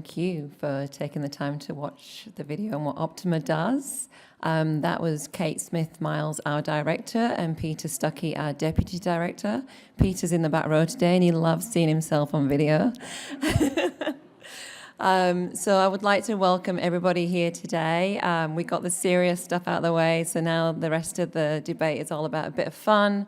thank you for taking the time to watch the video on what Optima does. That was Kate Smith-Miles, our director, and Peter Stuckey, our deputy director. Peter's in the back row today, and he loves seeing himself on video. So I would like to welcome everybody here today. We got the serious stuff out of the way, so now the rest of the debate is all about a bit of fun.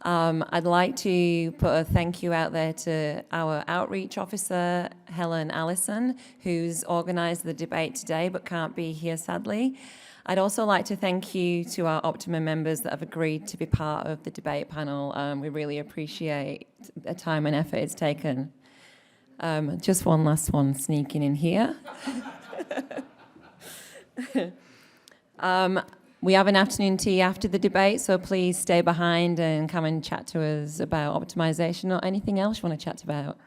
I'd like to put a thank you out there to our outreach officer, Helen Allison, who's organised the debate today but can't be here sadly. I'd also like to thank you to our Optima members that have agreed to be part of the debate panel. We really appreciate the time and effort it's taken. Just one last one sneaking in here. We have an afternoon tea after the debate, so please stay behind and come and chat to us about optimisation or anything else you want to chat about.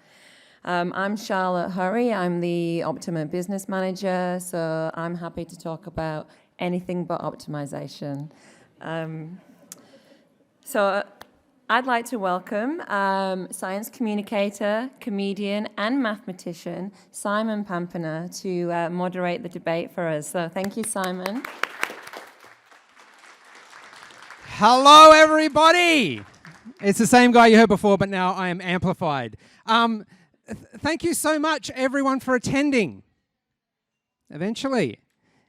I'm Charlotte Hurry. I'm the Optima business manager, so I'm happy to talk about anything but optimisation. So I'd like to welcome science communicator, comedian and mathematician Simon Pampena to moderate the debate for us. So thank you, Simon. Hello, everybody. It's the same guy you heard before, but now I am amplified. Thank you so much, everyone, for attending. Eventually.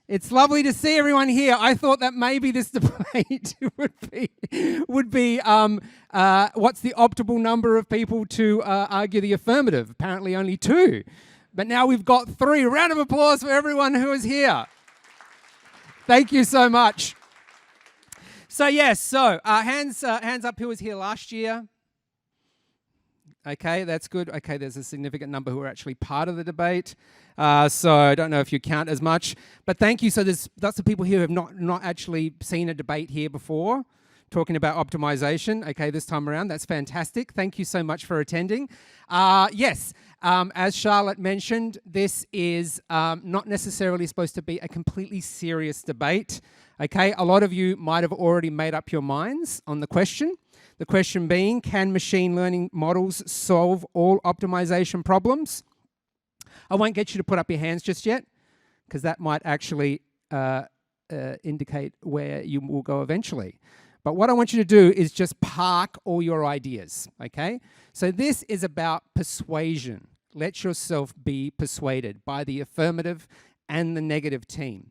It's lovely to see everyone here. I thought that maybe this debate would be what's the optimal number of people to argue the affirmative? Apparently only 2. But now we've got 3. Round of applause for everyone who is here. Thank you so much. So yes, hands up who was here last year. Okay, that's good. Okay, there's a significant number who are actually part of the debate. So I don't know if you count as much, but thank you. So there's lots of people here who have not actually seen a debate here before, talking about optimization. Okay, this time around, that's fantastic. Thank you so much for attending. Yes, as Charlotte mentioned, this is not necessarily supposed to be a completely serious debate. Okay, a lot of you might have already made up your minds on the question. The question being, can machine learning models solve all optimization problems? I won't get you to put up your hands just yet, because that might actually indicate where you will go eventually. But what I want you to do is just park all your ideas, okay? So this is about persuasion. Let yourself be persuaded by the affirmative and the negative team.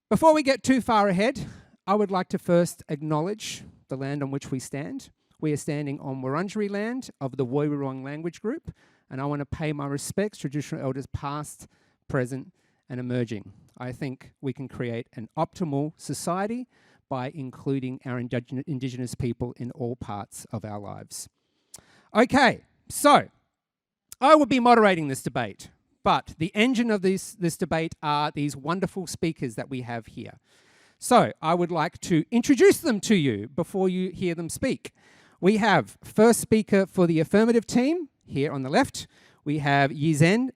Before we get too far ahead, I would like to first acknowledge the land on which we stand. We are standing on Wurundjeri land of the Woiwurrung language group, and I want to pay my respects to traditional elders past, present, and emerging. I think we can create an optimal society by including our Indigenous people in all parts of our lives. Okay, so I will be moderating this debate. But the engine of this debate are these wonderful speakers that we have here. So I would like to introduce them to you before you hear them speak. We have first speaker for the affirmative team here on the left. We have Yizhen.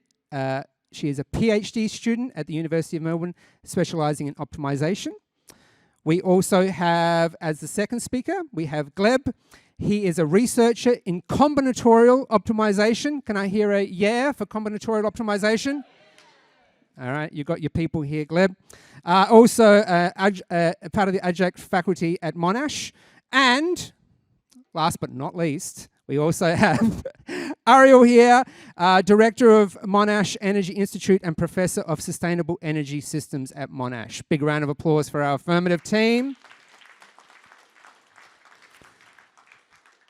She is a PhD student at the University of Melbourne, specialising in optimisation. We also have, as the second speaker, we have Gleb. He is a researcher in combinatorial optimization. Can I hear a yeah for combinatorial optimization? All right, you got your people here, Gleb. Also, part of the adjunct faculty at Monash. And last but not least, we also have Ariel here, Director of Monash Energy Institute and Professor of Sustainable Energy Systems at Monash. Big round of applause for our affirmative team.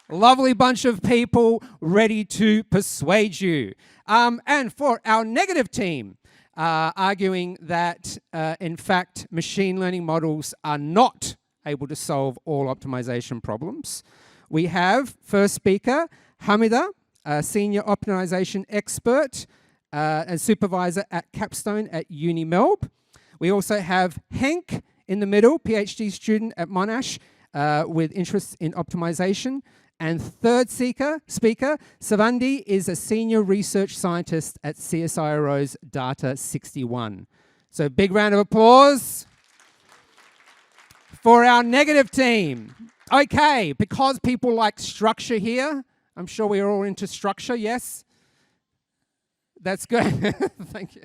Lovely bunch of people ready to persuade you. And for our negative team, arguing that, in fact, machine learning models are not able to solve all optimization problems, we have first speaker, Hamida, a senior optimization expert and supervisor at Capstone at Uni Melb. We also have Henk in the middle, PhD student at Monash with interests in optimization. And third speaker, Savandi, is a senior research scientist at CSIRO's Data 61. So big round of applause for our negative team. Okay, because people like structure here, I'm sure we are all into structure, yes? That's good. Thank you.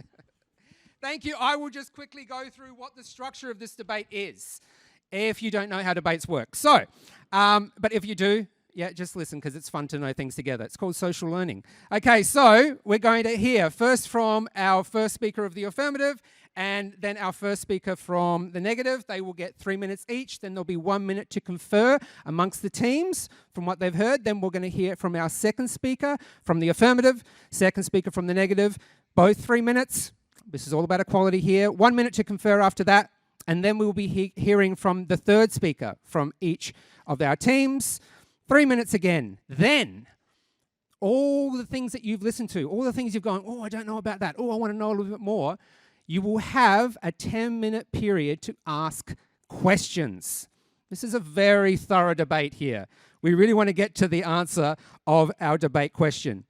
Thank you. I will just quickly go through what the structure of this debate is, if you don't know how debates work. So, but if you do, yeah, just listen because it's fun to know things together. It's called social learning. Okay, so we're going to hear first from our first speaker of the affirmative and then our first speaker from the negative. They will get 3 minutes each. Then there'll be 1 minute to confer amongst the teams from what they've heard. Then we're going to hear from our second speaker from the affirmative, second speaker from the negative, both 3 minutes. This is all about equality here. 1 minute to confer after that. And then we'll be hearing from the third speaker from each of our teams. 3 minutes again. Then, all the things that you've listened to, all the things you've gone, oh, I don't know about that. Oh, I want to know a little bit more. You will have a 10-minute period to ask questions. This is a very thorough debate here. We really want to get to the answer of our debate question.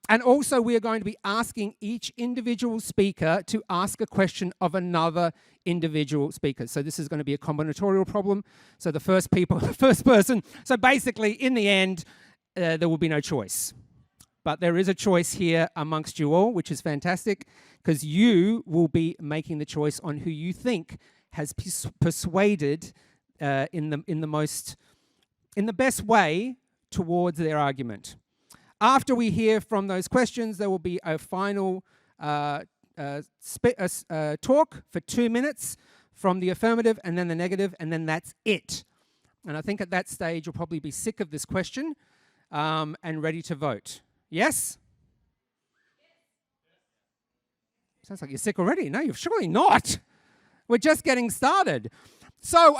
And also, we are going to be asking each individual speaker to ask a question of another individual speaker. So this is going to be a combinatorial problem. So the first person. So basically, in the end, there will be no choice. But there is a choice here amongst you all, which is fantastic, because you will be making the choice on who you think has persuaded in the best way towards their argument. After we hear from those questions, there will be a final talk for 2 minutes from the affirmative and then the negative, and then that's it. And I think at that stage, you'll probably be sick of this question and ready to vote. Yes? Sounds like you're sick already. No, you're surely not. We're just getting started. So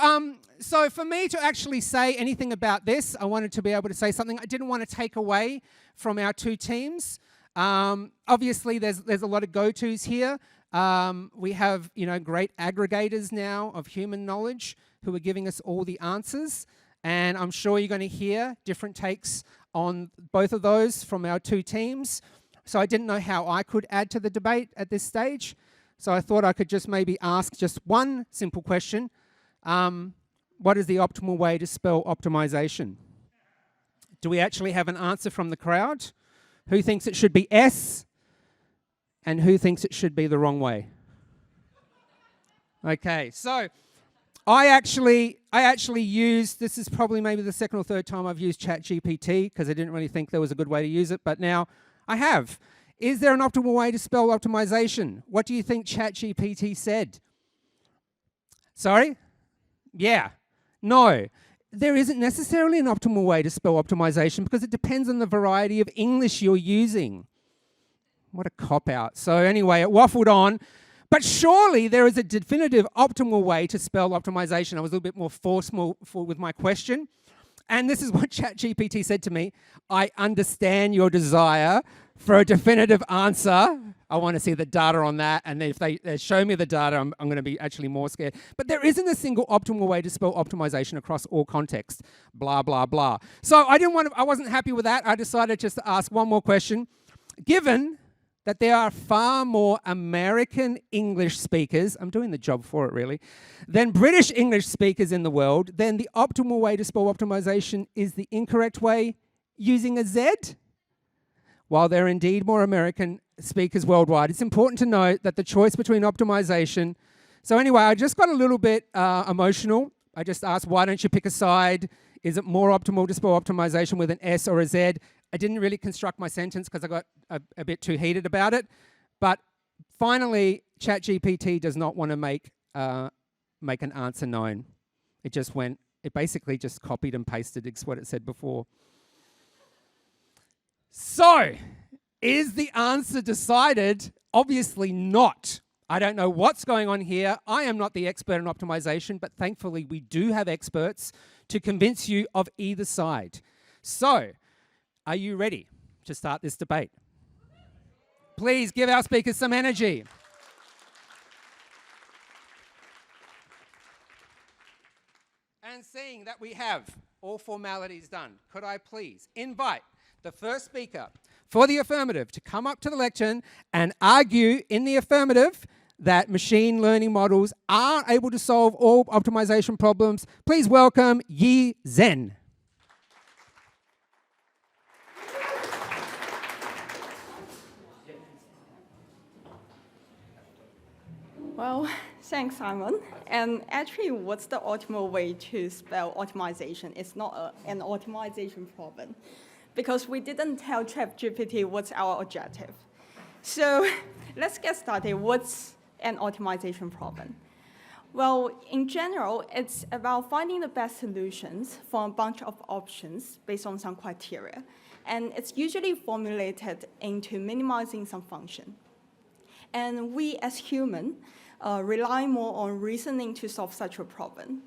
for me to actually say anything about this, I wanted to be able to say something. I didn't want to take away from our two teams. Obviously, there's a lot of go-tos here. We have, great aggregators now of human knowledge who are giving us all the answers. And I'm sure you're going to hear different takes on both of those from our two teams. So I didn't know how I could add to the debate at this stage. So I thought I could just maybe ask just one simple question. What is the optimal way to spell optimization? Do we actually have an answer from the crowd? Who thinks it should be S? And who thinks it should be the wrong way? Okay, so I actually used, this is probably maybe the second or third time I've used ChatGPT because I didn't really think there was a good way to use it, but now I have. Is there an optimal way to spell optimization? What do you think ChatGPT said? Sorry? Yeah. No. There isn't necessarily an optimal way to spell optimization because it depends on the variety of English you're using. What a cop-out. So anyway, it waffled on. But surely there is a definitive optimal way to spell optimization. I was a little bit more forceful with my question. And this is what ChatGPT said to me. I understand your desire for a definitive answer. I want to see the data on that. And then if they show me the data, I'm going to be actually more scared. But there isn't a single optimal way to spell optimization across all contexts. Blah, blah, blah. So I wasn't happy with that. I decided just to ask one more question. Given that there are far more American English speakers, I'm doing the job for it really, than British English speakers in the world, then the optimal way to spell optimization is the incorrect way, using a Z. While there are indeed more American speakers worldwide, it's important to note that the choice between optimization. So anyway, I just got a little bit emotional. I just asked, why don't you pick a side? Is it more optimal to spell optimization with an S or a Z? I didn't really construct my sentence because I got a bit too heated about it. But finally, ChatGPT does not want to make an answer known. It basically just copied and pasted what it said before. So, is the answer decided? Obviously not. I don't know what's going on here. I am not the expert in optimization, but thankfully we do have experts to convince you of either side. So, are you ready to start this debate? Please give our speakers some energy. And seeing that we have all formalities done, could I please invite the first speaker for the affirmative to come up to the lectern and argue in the affirmative that machine learning models are able to solve all optimization problems. Please welcome Yi Zhen. Well, thanks, Simon. And actually, what's the optimal way to spell optimization? It's not an optimization problem, because we didn't tell ChatGPT what's our objective. So let's get started. What's an optimization problem? Well, in general, it's about finding the best solutions for a bunch of options based on some criteria. And it's usually formulated into minimizing some function. And we, as humans, rely more on reasoning to solve such a problem.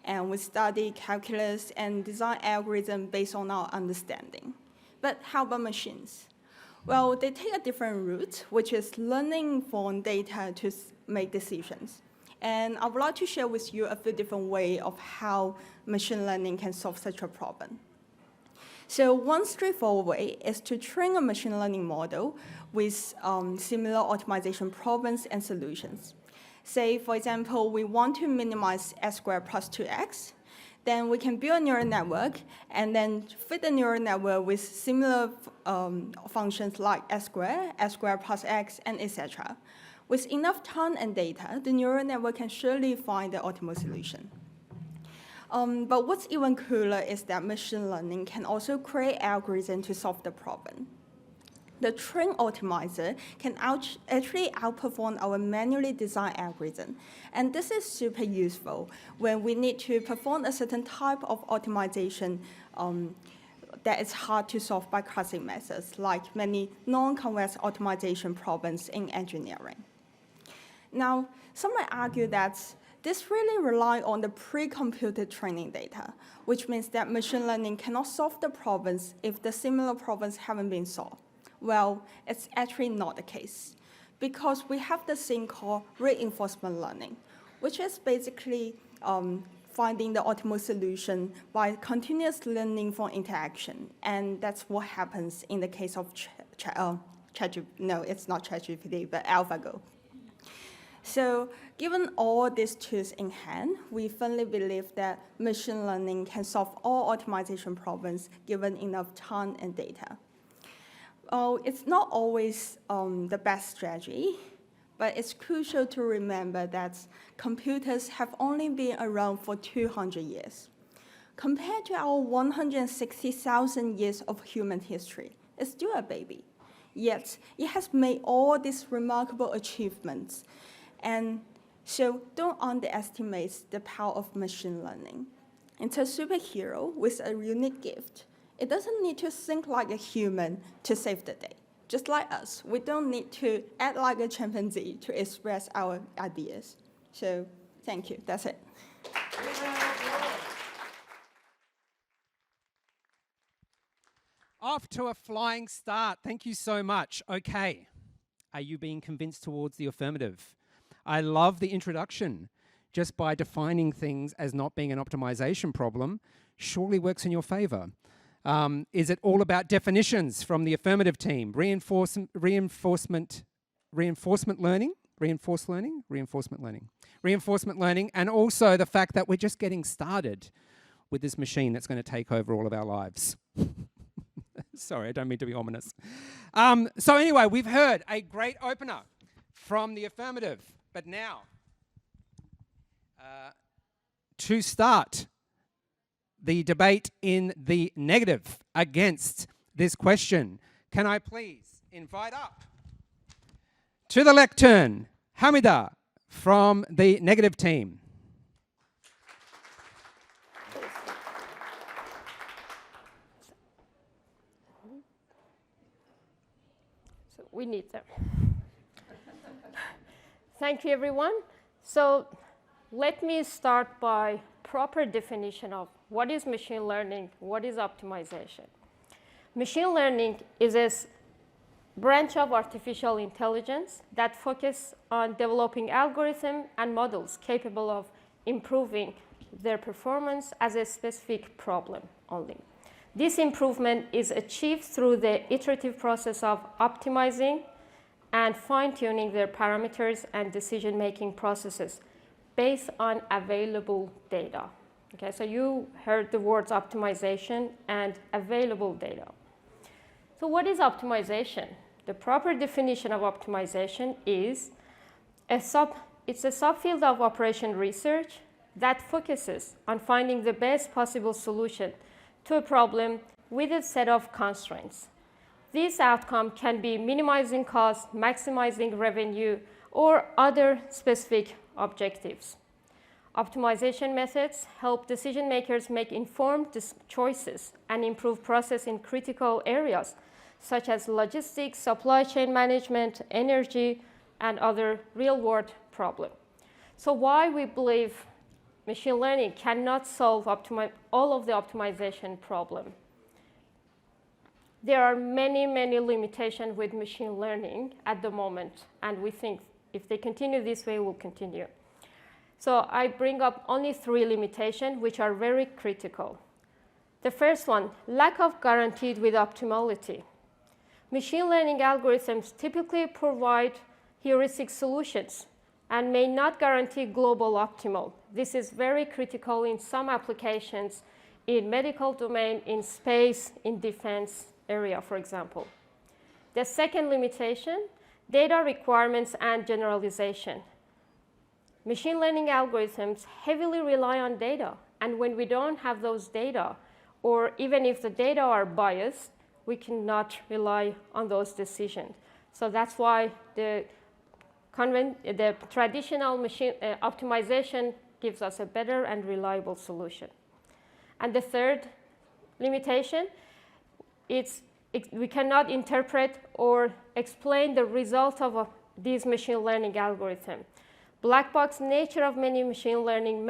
And we study calculus and design algorithms based on our understanding. But how about machines? Well, they take a different route, which is learning from data to make decisions. And I would like to share with you a few different ways of how machine learning can solve such a problem. So one straightforward way is to train a machine learning model with similar optimization problems and solutions. Say, for example, we want to minimize x squared plus 2x. Then we can build a neural network and then fit the neural network with similar functions like x squared plus x, and etc. With enough time and data, the neural network can surely find the optimal solution. But what's even cooler is that machine learning can also create algorithms to solve the problem. The train optimizer can actually outperform our manually designed algorithm. And this is super useful when we need to perform a certain type of optimization that is hard to solve by classic methods, like many non-convex optimization problems in engineering. Now, some might argue that this really relies on the pre-computed training data, which means that machine learning cannot solve the problems if the similar problems haven't been solved. Well, it's actually not the case, because we have this thing called reinforcement learning, which is basically finding the optimal solution by continuous learning from interaction. And that's what happens in the case of ChatGPT, but AlphaGo. So given all these tools in hand, we firmly believe that machine learning can solve all optimization problems given enough time and data. It's not always the best strategy, but it's crucial to remember that computers have only been around for 200 years. Compared to our 160,000 years of human history, it's still a baby. Yet, it has made all these remarkable achievements. And so don't underestimate the power of machine learning. It's a superhero with a unique gift. It doesn't need to think like a human to save the day. Just like us, we don't need to act like a chimpanzee to express our ideas. So thank you, that's it. Off to a flying start. Thank you so much. Okay, are you being convinced towards the affirmative? I love the introduction. Just by defining things as not being an optimization problem, surely works in your favor. Is it all about definitions from the affirmative team? Reinforcement learning, and also the fact that we're just getting started with this machine that's going to take over all of our lives. Sorry, I don't mean to be ominous. So anyway, we've heard a great opener from the affirmative. But now, to start the debate in the negative against this question, can I please invite up to the lectern Hamida from the negative team. So we need them. Thank you, everyone. So let me start by proper definition of what is machine learning, what is optimization. Machine learning is a branch of artificial intelligence that focuses on developing algorithms and models capable of improving their performance as a specific problem only. This improvement is achieved through the iterative process of optimizing and fine-tuning their parameters and decision-making processes based on available data. Okay, so you heard the words optimization and available data. So what is optimization? The proper definition of optimization is a it's a subfield of operation research that focuses on finding the best possible solution to a problem with a set of constraints. This outcome can be minimizing cost, maximizing revenue, or other specific objectives. Optimization methods help decision makers make informed choices and improve process in critical areas, such as logistics, supply chain management, energy, and other real-world problems. So why we believe machine learning cannot solve all of the optimization problem? There are many, many limitations with machine learning at the moment, and we think if they continue this way, we'll continue. So I bring up only 3 limitations, which are very critical. The first one, lack of guaranteed with optimality. Machine learning algorithms typically provide heuristic solutions and may not guarantee global optimal. This is very critical in some applications in medical domain, in space, in defense area, for example. The second limitation, data requirements and generalization. Machine learning algorithms heavily rely on data, and when we don't have those data, or even if the data are biased, we cannot rely on those decisions. So that's why the traditional machine optimization gives us a better and reliable solution. And the third limitation, we cannot interpret or explain the result of these machine learning algorithms. Black box nature of many machine learning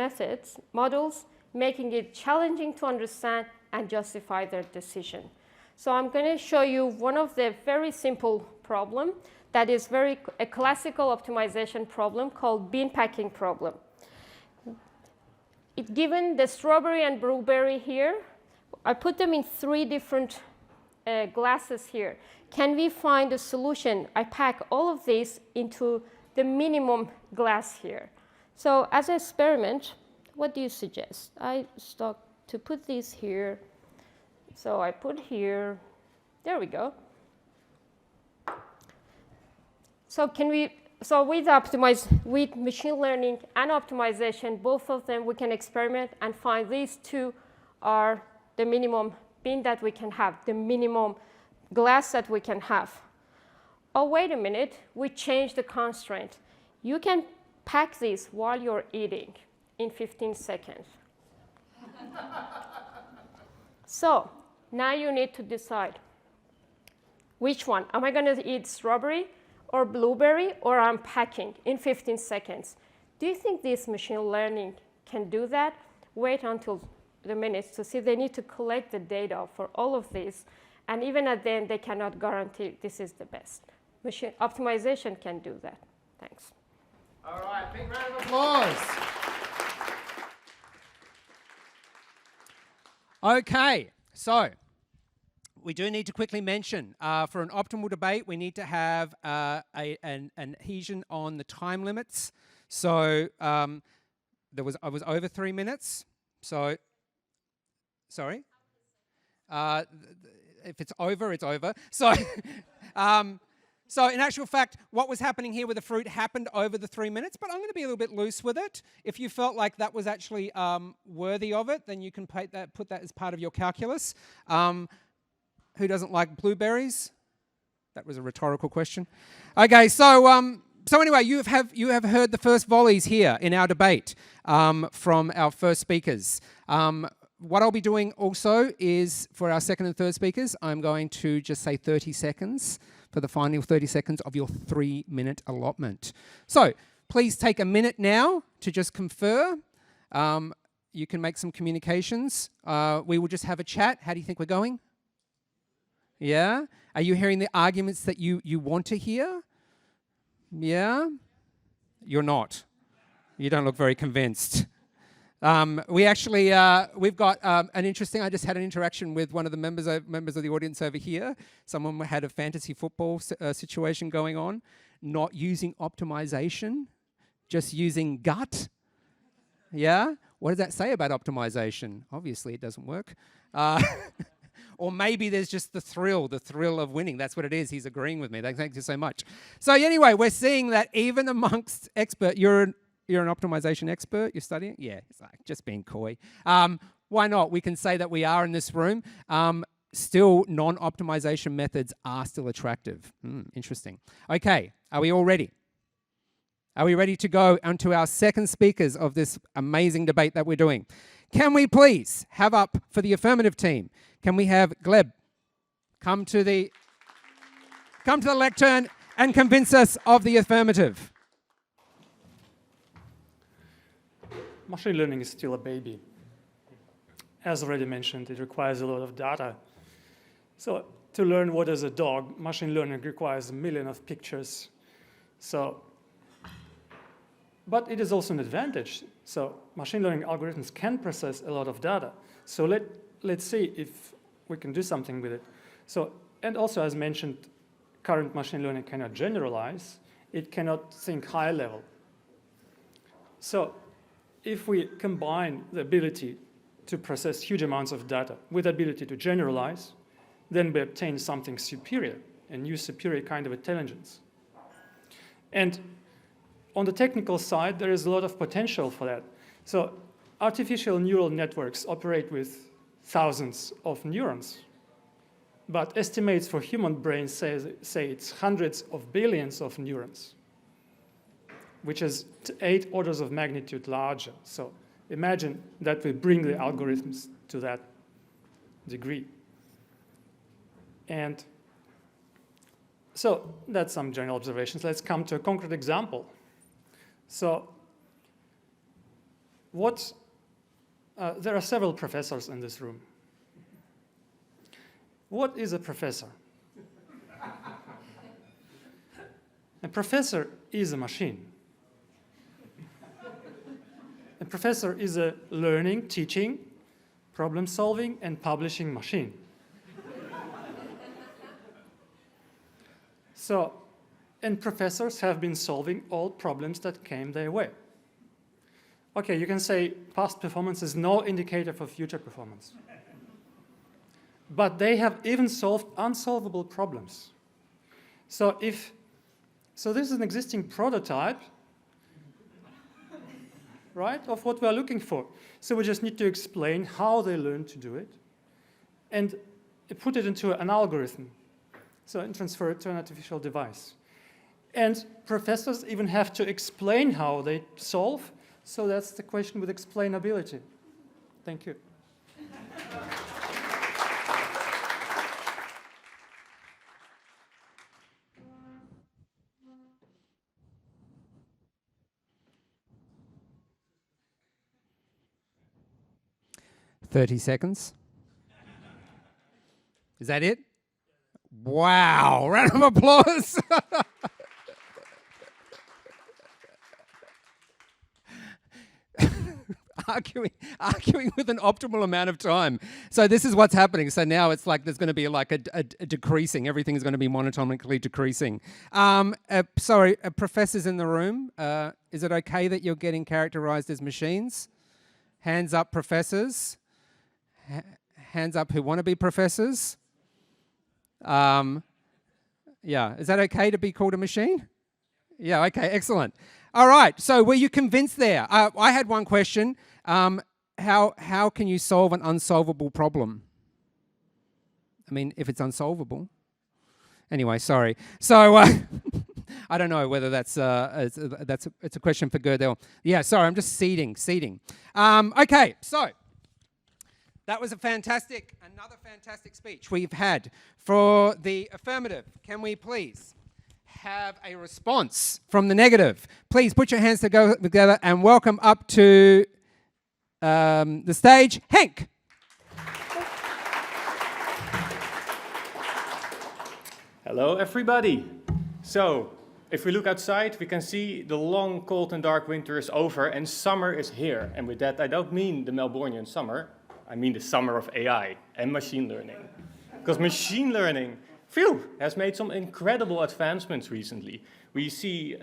models, making it challenging to understand and justify their decision. So I'm going to show you one of the very simple problem that is a classical optimization problem called bean packing problem. Given the strawberry and blueberry here, I put them in 3 different glasses here. Can we find a solution? I pack all of these into the minimum glass here. So as an experiment, what do you suggest? I start to put these here. So I put here, there we go. So with machine learning and optimization, both of them we can experiment and find these 2 are the minimum bin that we can have, the minimum glass that we can have. Oh, wait a minute, we changed the constraint. You can pack these while you're eating in 15 seconds. So now you need to decide which one. Am I going to eat strawberry or blueberry, or I'm packing in 15 seconds? Do you think this machine learning can do that? Wait until the minutes to see. They need to collect the data for all of these. And even at the end, they cannot guarantee this is the best. Machine optimization can do that. Thanks. All right, big round of applause. Okay, so we do need to quickly mention, for an optimal debate, we need to have an adhesion on the time limits. So I was over 3 minutes. So, sorry. If it's over, it's over. So, so in actual fact, what was happening here with the fruit happened over the 3 minutes, but I'm going to be a little bit loose with it. If you felt like that was actually worthy of it, then you can put that as part of your calculus. Who doesn't like blueberries? That was a rhetorical question. Okay, so anyway, you have heard the first volleys here in our debate from our first speakers. What I'll be doing also is, for our second and third speakers, I'm going to just say 30 seconds for the final 30 seconds of your 3-minute allotment. So please take a minute now to just confer. You can make some communications. We will just have a chat. How do you think we're going? Yeah? Are you hearing the arguments that you want to hear? Yeah? You're not. You don't look very convinced. We've got an interesting, I just had an interaction with one of the members of the audience over here. Someone had a fantasy football situation going on, not using optimization, just using gut. Yeah? What does that say about optimization? Obviously, it doesn't work. Or maybe there's just the thrill of winning. That's what it is. He's agreeing with me. Thank you so much. So anyway, we're seeing that even amongst experts, you're an optimization expert, you're studying? Yeah, it's like just being coy. Why not? We can say that we are in this room. Still, non-optimization methods are still attractive. Interesting. Okay, are we all ready? Are we ready to go on to our second speakers of this amazing debate that we're doing? Can we please have up for the affirmative team? Can we have Gleb come to the lectern and convince us of the affirmative? Machine learning is still a baby. As already mentioned, it requires a lot of data. So to learn what is a dog, machine learning requires 1 million of pictures. But it is also an advantage. So machine learning algorithms can process a lot of data. So let's see if we can do something with it. And also, as mentioned, current machine learning cannot generalize. It cannot think high level. So if we combine the ability to process huge amounts of data with the ability to generalize, then we obtain something superior, a new superior kind of intelligence. And on the technical side, there is a lot of potential for that. So artificial neural networks operate with thousands of neurons. But estimates for human brains say it's hundreds of billions of neurons, which is 8 orders of magnitude larger. So imagine that we bring the algorithms to that degree. And so that's some general observations. Let's come to a concrete example. So there are several professors in this room. What is a professor? A professor is a machine. A professor is a learning, teaching, problem-solving, and publishing machine. And professors have been solving all problems that came their way. Okay, you can say past performance is no indicator for future performance. But they have even solved unsolvable problems. So this is an existing prototype, right, of what we are looking for. So we just need to explain how they learned to do it and put it into an algorithm. And transfer it to an artificial device. And professors even have to explain how they solve. So that's the question with explainability. Thank you. "30 seconds. Is that it? Wow, round of applause. Arguing with an optimal amount of time. So this is what's happening. So now it's like there's going to be like a decreasing. Everything's going to be monotonically decreasing. Sorry, professors in the room, is it okay that you're getting characterized as machines? Hands up, professors. Hands up who want to be professors. Yeah, is that okay to be called a machine? Yeah, okay, excellent. All right, so were you convinced there? I had one question. How can you solve an unsolvable problem? I mean, if it's unsolvable. Anyway, sorry. So I don't know whether it's a question for Gödel. Yeah, sorry, I'm just seeding. Okay, so that was another fantastic speech we've had. For the affirmative, can we please have a response from the negative? Please put your hands together and welcome up to the stage, Henk. Hello, everybody. So, if we look outside, we can see the long, cold and dark winter is over and summer is here. And with that, I don't mean the Melbournian summer. I mean the summer of AI and machine learning. Because machine learning, has made some incredible advancements recently. We see,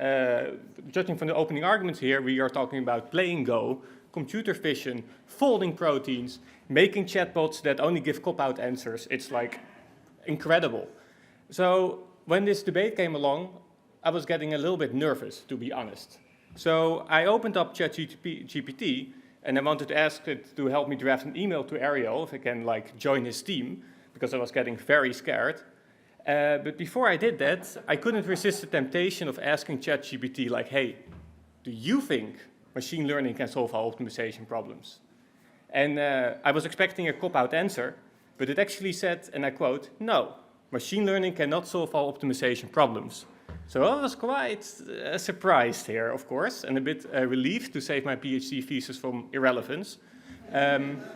judging from the opening arguments here, we are talking about playing Go, computer vision, folding proteins, making chatbots that only give cop-out answers. It's like incredible. So when this debate came along, I was getting a little bit nervous, to be honest. So I opened up ChatGPT and I wanted to ask it to help me draft an email to Ariel if I can like join his team, because I was getting very scared. But before I did that, I couldn't resist the temptation of asking ChatGPT like, hey, do you think machine learning can solve our optimization problems? And I was expecting a cop-out answer, but it actually said, and I quote, no, machine learning cannot solve our optimization problems. So I was quite surprised here, of course, and a bit relieved to save my PhD thesis from irrelevance.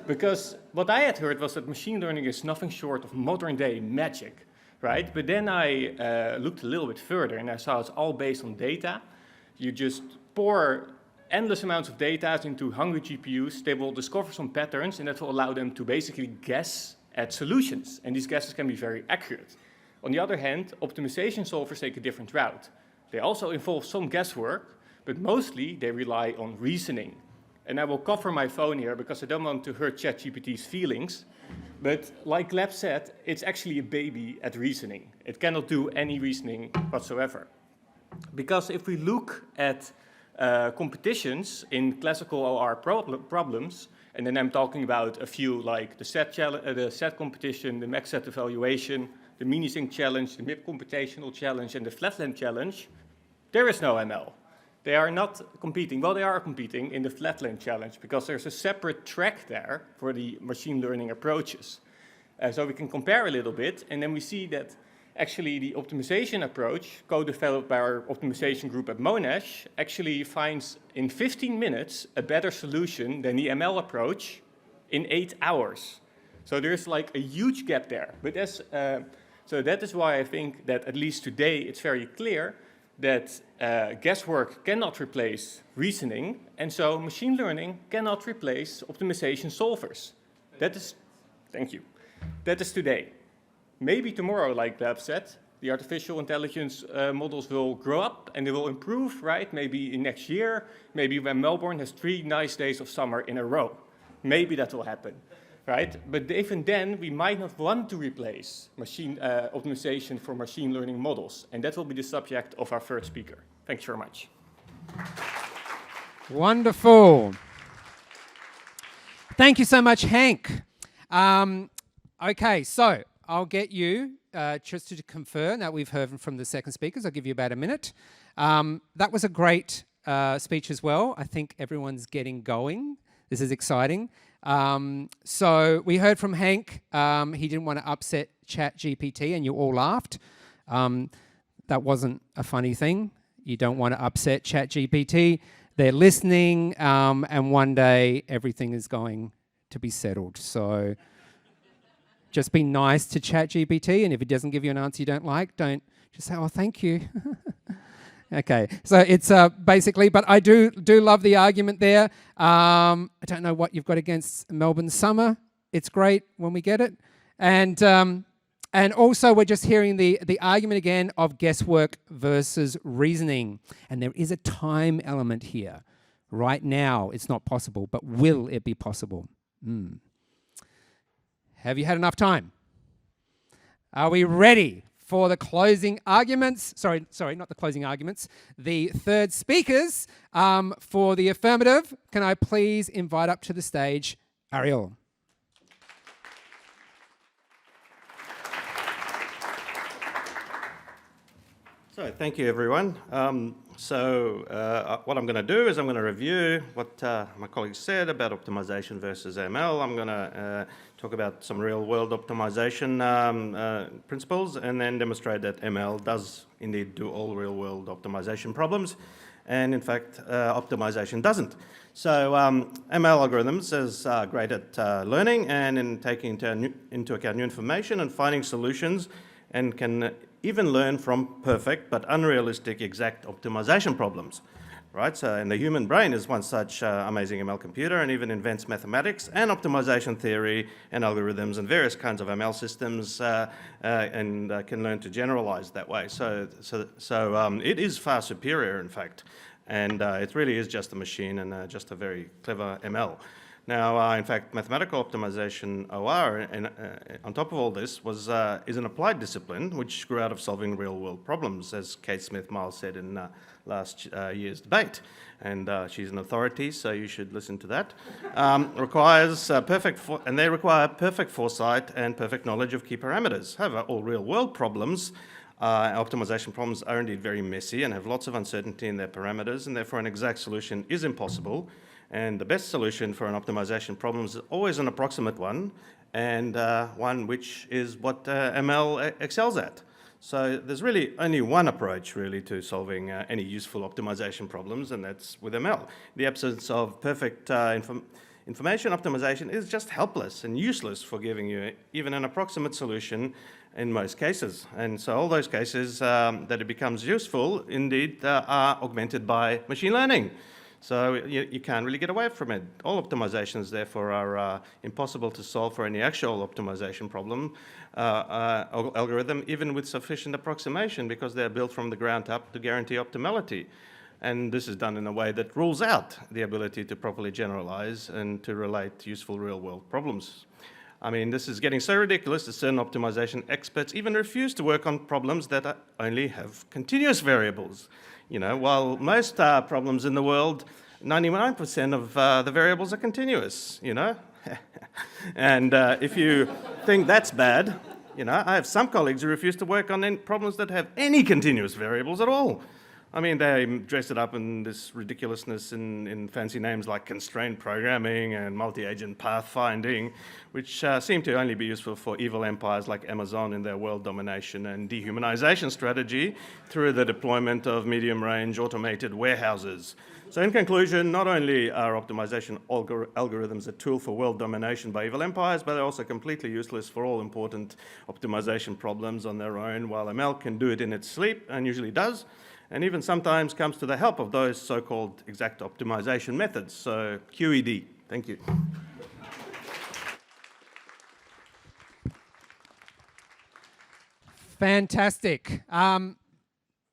Because what I had heard was that machine learning is nothing short of modern-day magic, right? But then I looked a little bit further, and I saw it's all based on data. You just pour endless amounts of data into hungry GPUs. They will discover some patterns, and that will allow them to basically guess at solutions. And these guesses can be very accurate. On the other hand, optimization solvers take a different route. They also involve some guesswork, but mostly they rely on reasoning. And I will cover my phone here because I don't want to hurt ChatGPT's feelings. But like Gleb said, it's actually a baby at reasoning. It cannot do any reasoning whatsoever. Because if we look at competitions in classical OR problems, and then I'm talking about a few like the set competition, the max set evaluation, the mini-sync challenge, the MIP computational challenge, and the flatland challenge, there is no ML. They are not competing. Well, they are competing in the flatland challenge because there's a separate track there for the machine learning approaches. So we can compare a little bit, and then we see that actually the optimization approach, co-developed by our optimization group at Monash, actually finds in 15 minutes a better solution than the ML approach in 8 hours. So there's like a huge gap there. But so that is why I think that at least today it's very clear that guesswork cannot replace reasoning, and so machine learning cannot replace optimization solvers. That is, thank you, that is today. Maybe tomorrow, like Gleb said, the artificial intelligence models will grow up and they will improve, right? Maybe in next year, maybe when Melbourne has 3 nice days of summer in a row. Maybe that will happen. Right? But even then, we might not want to replace optimization for machine learning models. And that will be the subject of our first speaker. Thanks very much. Wonderful. Thank you so much, Hank. Okay, so I'll get you just to confirm that we've heard from the second speakers. I'll give you about a minute. That was a great speech as well. I think everyone's getting going. This is exciting. So we heard from Hank. He didn't want to upset ChatGPT, and you all laughed. That wasn't a funny thing. You don't want to upset ChatGPT. They're listening, and one day everything is going to be settled. So just be nice to ChatGPT, and if it doesn't give you an answer you don't like, don't just say, oh, thank you. Okay, so it's basically, but I do love the argument there. I don't know what you've got against Melbourne summer. It's great when we get it. And also we're just hearing the argument again of guesswork versus reasoning. And there is a time element here. Right now it's not possible, but will it be possible? Have you had enough time? Are we ready for the closing arguments? Sorry, not the closing arguments. The third speakers for the affirmative. Can I please invite up to the stage Ariel? So thank you, everyone. What I'm going to do is I'm going to review what my colleagues said about optimization versus ML. I'm going to talk about some real-world optimization principles and then demonstrate that ML does indeed do all real-world optimization problems. And in fact, optimization doesn't. So ML algorithms is great at learning and in taking into account new information and finding solutions, and can even learn from perfect but unrealistic exact optimization problems, right? So, and the human brain is one such amazing ML computer, and even invents mathematics and optimization theory and algorithms and various kinds of ML systems, and can learn to generalize that way. So it is far superior, in fact, And it really is just a machine and just a very clever ML. Now, in fact, mathematical optimization, OR, and on top of all this, is an applied discipline which grew out of solving real-world problems, as Kate Smith-Miles said in last year's debate. And she's an authority, so you should listen to that. They require perfect foresight and perfect knowledge of key parameters. However, all real-world problems, optimization problems, are indeed very messy and have lots of uncertainty in their parameters, and therefore an exact solution is impossible. And the best solution for an optimization problem is always an approximate one, and one which is what ML excels at. So there's really only one approach really to solving any useful optimization problems, and that's with ML. The absence of perfect information optimization is just helpless and useless for giving you even an approximate solution in most cases. And so all those cases that it becomes useful indeed are augmented by machine learning. So you can't really get away from it. All optimizations, therefore, are impossible to solve for any actual optimization problem algorithm, even with sufficient approximation, because they're built from the ground up to guarantee optimality. And this is done in a way that rules out the ability to properly generalize and to relate useful real-world problems. I mean, this is getting so ridiculous that certain optimization experts even refuse to work on problems that only have continuous variables. You know, while most problems in the world, 99% of the variables are continuous, you know. And if you think that's bad, you know, I have some colleagues who refuse to work on problems that have any continuous variables at all. I mean, they dress it up in this ridiculousness in fancy names like constrained programming and multi-agent pathfinding, which seem to only be useful for evil empires like Amazon in their world domination and dehumanization strategy through the deployment of medium-range automated warehouses. So in conclusion, not only are optimization algorithms a tool for world domination by evil empires, but they're also completely useless for all important optimization problems on their own, while ML can do it in its sleep, and usually does, and even sometimes comes to the help of those so-called exact optimization methods. So QED. Thank you. Fantastic.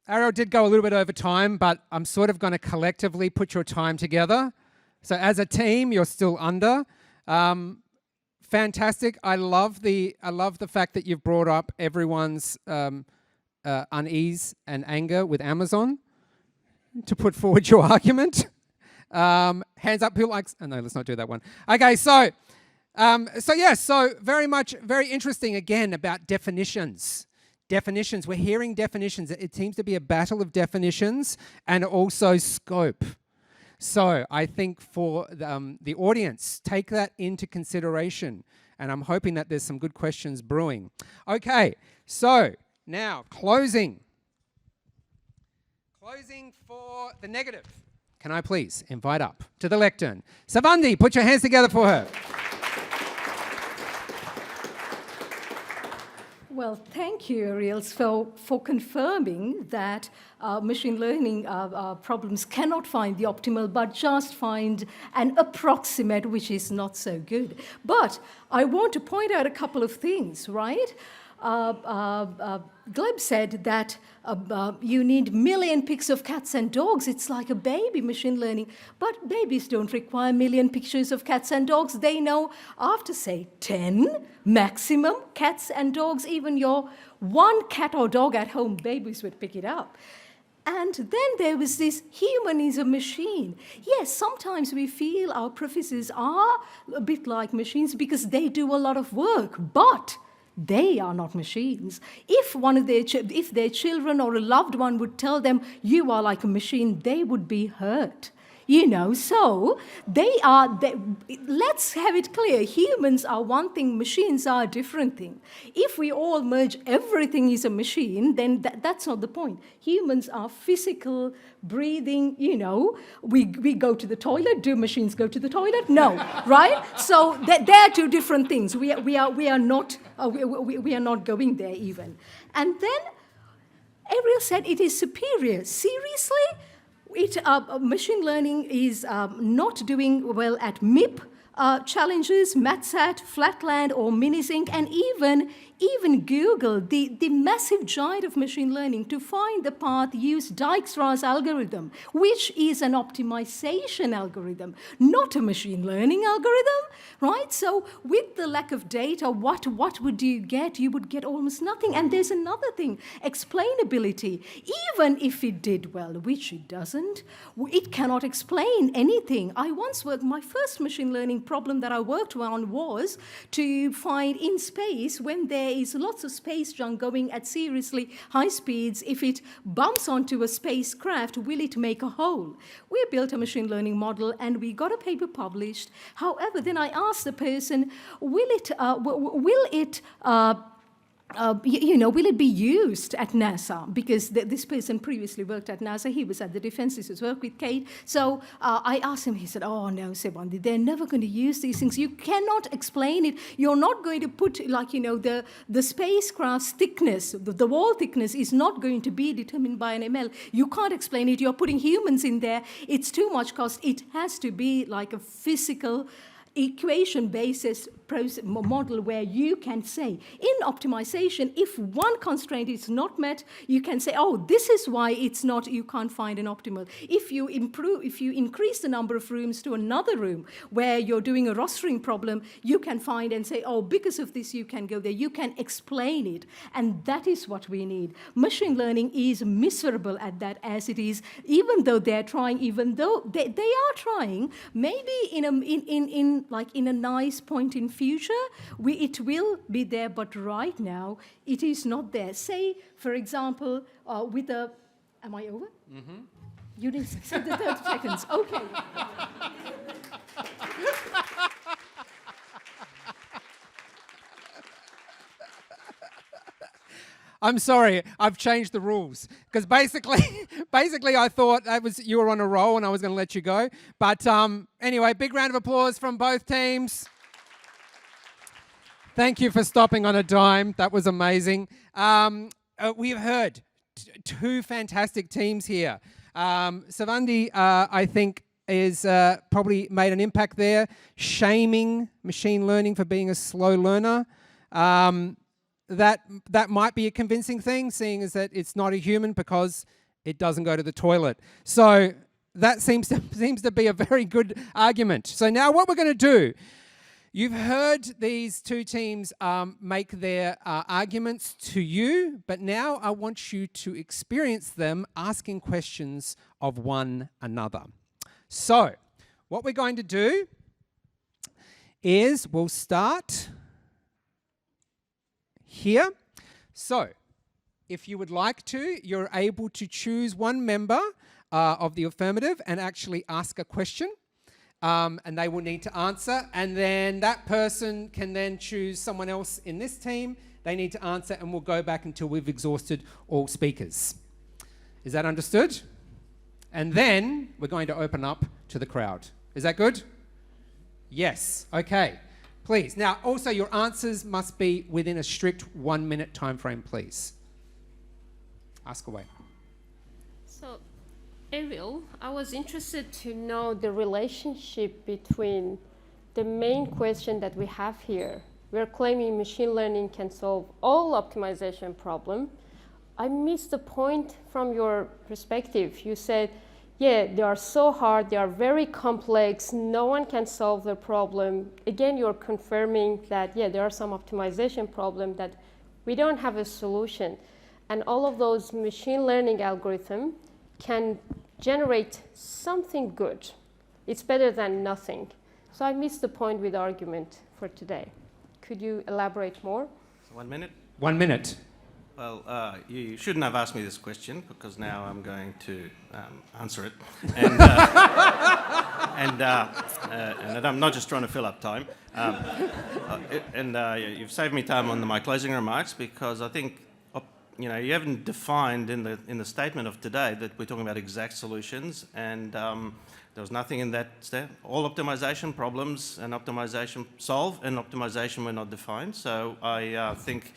Ariel did go a little bit over time, but I'm sort of going to collectively put your time together. So as a team, you're still under. Fantastic. I love the fact that you've brought up everyone's unease and anger with Amazon to put forward your argument. Hands up, who likes? Oh, no, let's not do that one. Okay, so very interesting again about definitions. Definitions. We're hearing definitions. It seems to be a battle of definitions and also scope. So I think for the audience, take that into consideration, and I'm hoping that there's some good questions brewing. Okay, so now closing. Closing for the negative. Can I please invite up to the lectern Savandi? Put your hands together for her. Well, thank you, Ariel, for confirming that machine learning problems cannot find the optimal, but just find an approximate, which is not so good. But I want to point out a couple of things, right? Gleb said that you need million pics of cats and dogs. It's like a baby machine learning. But babies don't require a million pictures of cats and dogs. They know after, say, 10 maximum cats and dogs, even your one cat or dog at home, babies would pick it up. And then there was this human is a machine. Yes, sometimes we feel our professors are a bit like machines because they do a lot of work, but they are not machines. If their children or a loved one would tell them, you are like a machine, they would be hurt. You know, so let's have it clear. Humans are one thing, machines are a different thing. If we all merge everything is a machine, then that's not the point. Humans are physical, breathing, you know. We go to the toilet. Do machines go to the toilet? No, right? So they're two different things. We are not going there even. And then Ariel said it is superior. Seriously? Machine learning is not doing well at MIP, challenges, MathSat, Flatland, or Minisync, and even Google, the massive giant of machine learning, to find the path, use Dijkstra's algorithm, which is an optimization algorithm, not a machine learning algorithm, right? So with the lack of data, what would you get? You would get almost nothing. And there's another thing, explainability. Even if it did well, which it doesn't, it cannot explain anything. I once worked, my first machine learning problem that I worked on was to find in space, when there is lots of space junk going at seriously high speeds, if it bumps onto a spacecraft, will it make a hole? We built a machine learning model and we got a paper published. However, then I asked the person, will it be used at NASA? Because this person previously worked at NASA. He was at the Defense Institute, worked with Kate. So I asked him, he said, oh, no, Sevandi, they're never going to use these things. You cannot explain it. You're not going to put, the spacecraft's thickness, the wall thickness is not going to be determined by an ML. You can't explain it. You're putting humans in there. It's too much cost. It has to be like a physical equation-based model where you can say, in optimization, if one constraint is not met, you can say, oh, this is why it's not, you can't find an optimal. If you increase the number of rooms to another room where you're doing a rostering problem, you can find and say, oh, because of this, you can go there. You can explain it. And that is what we need. Machine learning is miserable at that as it is, even though they're trying, even though they are trying, maybe in a nice point in future, it will be there, but right now it is not there. Say, for example, with a, am I over? Mm-hmm. You didn't say the 30 seconds. Okay. I'm sorry, I've changed the rules because basically I thought you were on a roll and I was going to let you go. But anyway, big round of applause from both teams. Thank you for stopping on a dime. That was amazing. We've heard two fantastic teams here. Sevandi, I think, is probably made an impact there, shaming machine learning for being a slow learner. That might be a convincing thing, seeing as that it's not a human because it doesn't go to the toilet. So that seems to be a very good argument. So now what we're going to do, you've heard these two teams make their arguments to you, but now I want you to experience them asking questions of one another. So what we're going to do is we'll start here. So if you would like to, you're able to choose one member of the affirmative and actually ask a question, and they will need to answer, and then that person can then choose someone else in this team. They need to answer, and we'll go back until we've exhausted all speakers. Is that understood? And then we're going to open up to the crowd. Is that good? Yes. Okay. Please. Now, also, your answers must be within a strict 1 minute time frame, please. Ask away. So, Ariel, I was interested to know the relationship between the main question that we have here. We're claiming machine learning can solve all optimization problems. I missed the point from your perspective. You said, yeah, they are so hard, they are very complex, no one can solve the problem. Again, you're confirming that, yeah, there are some optimization problems that we don't have a solution. And all of those machine learning algorithms can generate something good. It's better than nothing. So I missed the point with the argument for today. Could you elaborate more? 1 minute? 1 minute. Well, you shouldn't have asked me this question because now I'm going to answer it. And I'm not just trying to fill up time. You've saved me time on my closing remarks because I think you haven't defined in the statement of today that we're talking about exact solutions, and there was nothing in that step. All optimization problems and optimization solve and optimization were not defined. So I think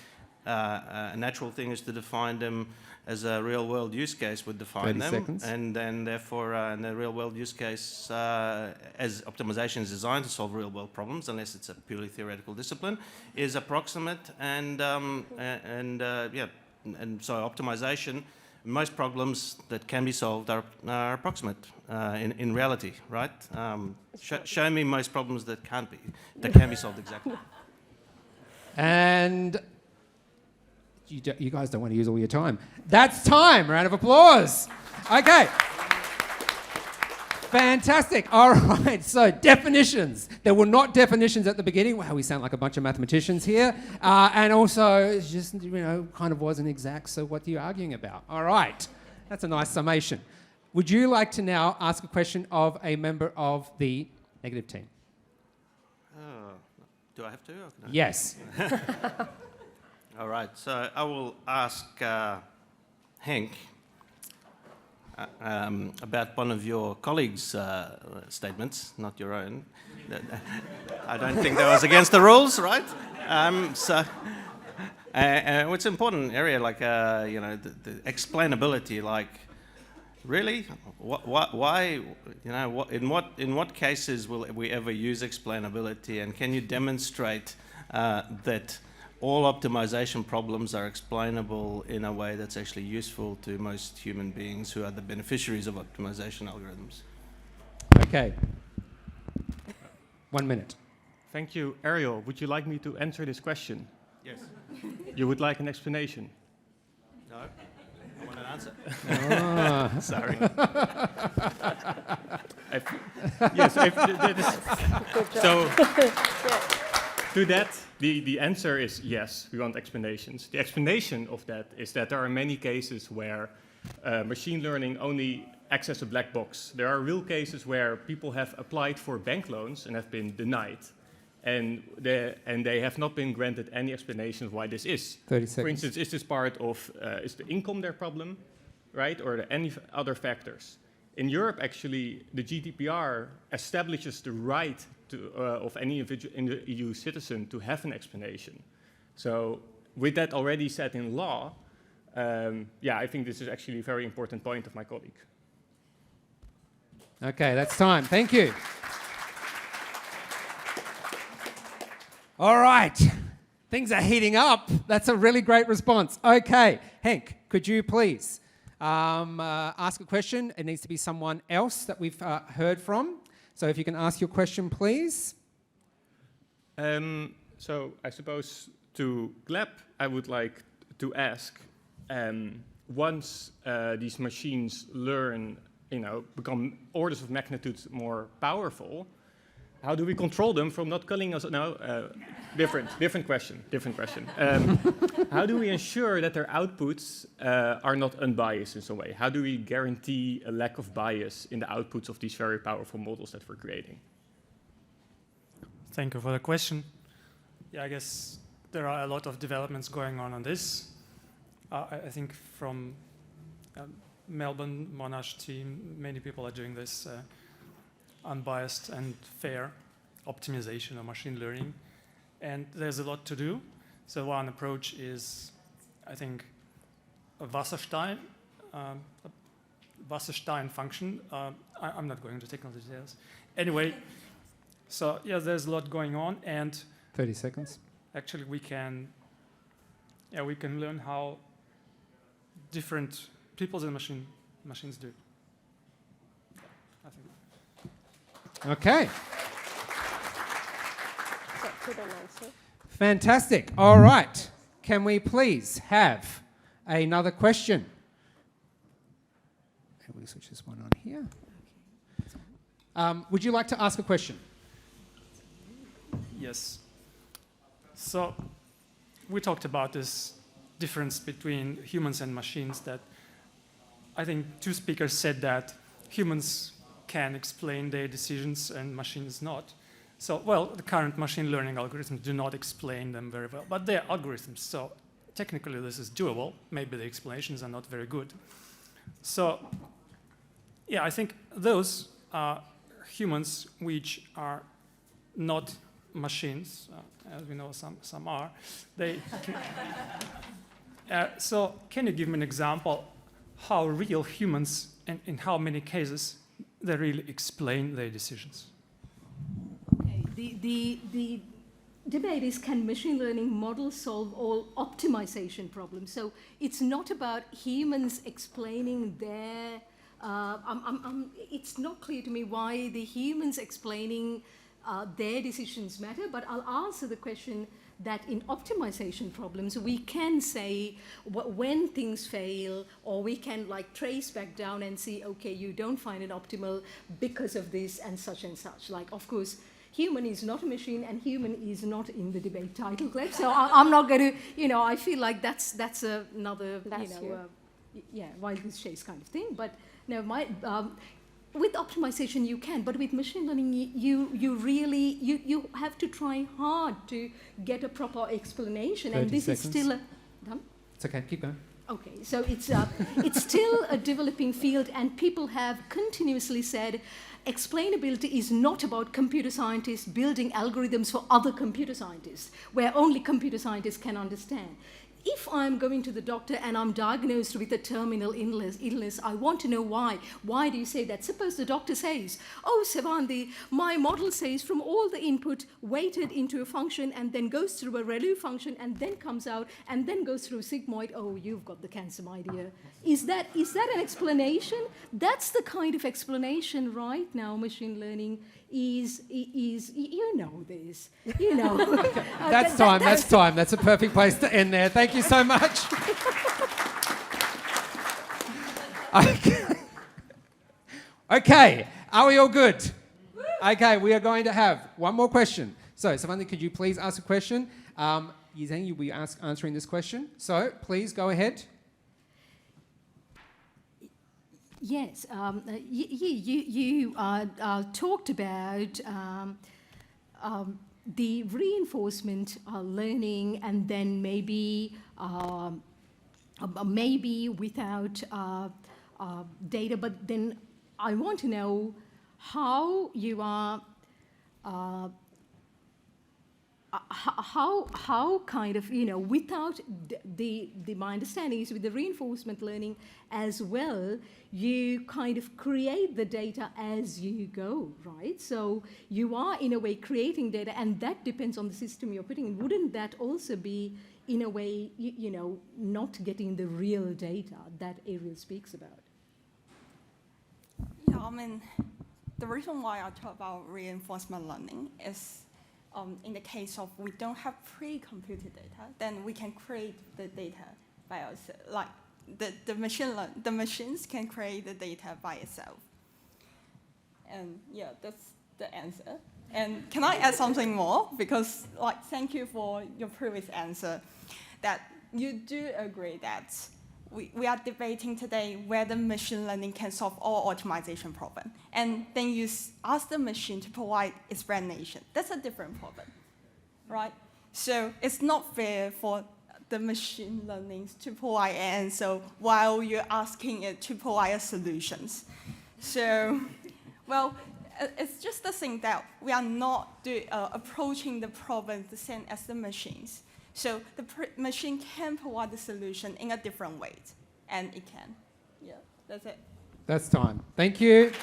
a natural thing is to define them as a real-world use case would define 30 them. seconds. And then, therefore, in the real-world use case, as optimization is designed to solve real-world problems, unless it's a purely theoretical discipline, is approximate and so optimization. Most problems that can be solved are approximate in reality, right? Show me most problems that can be solved exactly. And you guys don't want to use all your time. That's time. Round of applause. Okay. Fantastic. All right. So definitions. There were not definitions at the beginning. Wow, we sound like a bunch of mathematicians here. And also, it's just, kind of wasn't exact. So what are you arguing about? All right. That's a nice summation. Would you like to now ask a question of a member of the negative team? Do I have to? Or can I? Yes. All right. So I will ask Henk about one of your colleagues' statements, not your own. I don't think that was against the rules, right? It's an important area, like the explainability. Like, really, why? In what cases will we ever use explainability? And can you demonstrate that all optimization problems are explainable in a way that's actually useful to most human beings who are the beneficiaries of optimization algorithms? Okay. 1 minute. Thank you. Ariel, would you like me to answer this question? Yes. You would like an explanation? No? I want an answer. Sorry. To that, the answer is yes, we want explanations. The explanation of that is that there are many cases where machine learning only acts as a black box. There are real cases where people have applied for bank loans and have been denied. And they have not been granted any explanation of why this is. 30 seconds. For instance, is this part of, is the income their problem, right? Or any other factors? In Europe, actually, the GDPR establishes the right of any EU citizen to have an explanation. So with that already set in law, I think this is actually a very important point of my colleague. Okay, that's time. Thank you. All right. Things are heating up. That's a really great response. Okay, Henk, could you please ask a question? It needs to be someone else that we've heard from. So if you can ask your question, please. So I suppose to Gleb, I would like to ask, once these machines learn, become orders of magnitude more powerful, how do we control them from not killing us? No, different question. How do we ensure that their outputs are not unbiased in some way? How do we guarantee a lack of bias in the outputs of these very powerful models that we're creating? Thank you for the question. Yeah, I guess there are a lot of developments going on this. I think from Melbourne, Monash team, many people are doing this unbiased and fair optimization of machine learning. And there's a lot to do. So one approach is, I think, a Wasserstein function. I'm not going into technical details. Anyway, so yeah, there's a lot going on. And 30 seconds. actually we can learn how different people and machines do. I think. Okay. Good answer. Fantastic. All right. Can we please have another question? We'll switch this one on here. Would you like to ask a question? Yes. So we talked about this difference between humans and machines, that I think two speakers said that humans can explain their decisions and machines not. So, well, the current machine learning algorithms do not explain them very well, but they're algorithms, so technically this is doable. Maybe the explanations are not very good. So, yeah, I think those are humans which are not machines, as we know some are. So can you give me an example how real humans, and in how many cases, they really explain their decisions? Okay. The debate is, can machine learning models solve all optimization problems? So it's not about humans explaining their, it's not clear to me why the humans explaining their decisions matter, but I'll answer the question that in optimization problems, we can say when things fail, or we can like trace back down and see, okay, you don't find it optimal because of this and such and such. Like, of course, human is not a machine, and human is not in the debate title, Gleb. So I'm not going to, I feel like that's another, wild goose chase kind of thing. But no, with optimization you can, but with machine learning you really have to try hard to get a proper explanation, and this is still a... It's okay, keep going. Okay, so it's still a developing field, and people have continuously said explainability is not about computer scientists building algorithms for other computer scientists, where only computer scientists can understand. If I'm going to the doctor and I'm diagnosed with a terminal illness, I want to know why. Why do you say that? Suppose the doctor says, oh, Sevandi, my model says from all the input weighted into a function and then goes through a ReLU function and then comes out and then goes through sigmoid. Oh, you've got the cancer, my dear. Is that an explanation? That's the kind of explanation right now machine learning is you know this, you know. That's time. That's a perfect place to end there. Thank you so much. Okay, are we all good? Okay, we are going to have one more question. So, Savandi, could you please ask a question? Yizheng, you'll be answering this question. So, please go ahead. Yes, you talked about the reinforcement learning, and then maybe without data. But then I want to know how you are. How kind of, without my understanding is with the reinforcement learning as well, you kind of create the data as you go, right? So you are in a way creating data, and that depends on the system you're putting in. Wouldn't that also be, in a way, not getting the real data that Ariel speaks about? Yeah, I mean, the reason why I talk about reinforcement learning is in the case of we don't have pre-computed data, then we can create the data by ourselves. Like the machines can create the data by itself. And yeah, that's the answer. And can I add something more? Because thank you for your previous answer, that you do agree that we are debating today whether machine learning can solve all optimization problems. And then you ask the machine to provide explanation. That's a different problem, right? So it's not fair for the machine learning to provide an answer while you're asking it to provide solutions. So, well, it's just the thing that we are not approaching the problem the same as the machines. So the machine can provide the solution in a different way, and it can. Yeah, that's it. That's time. Thank you.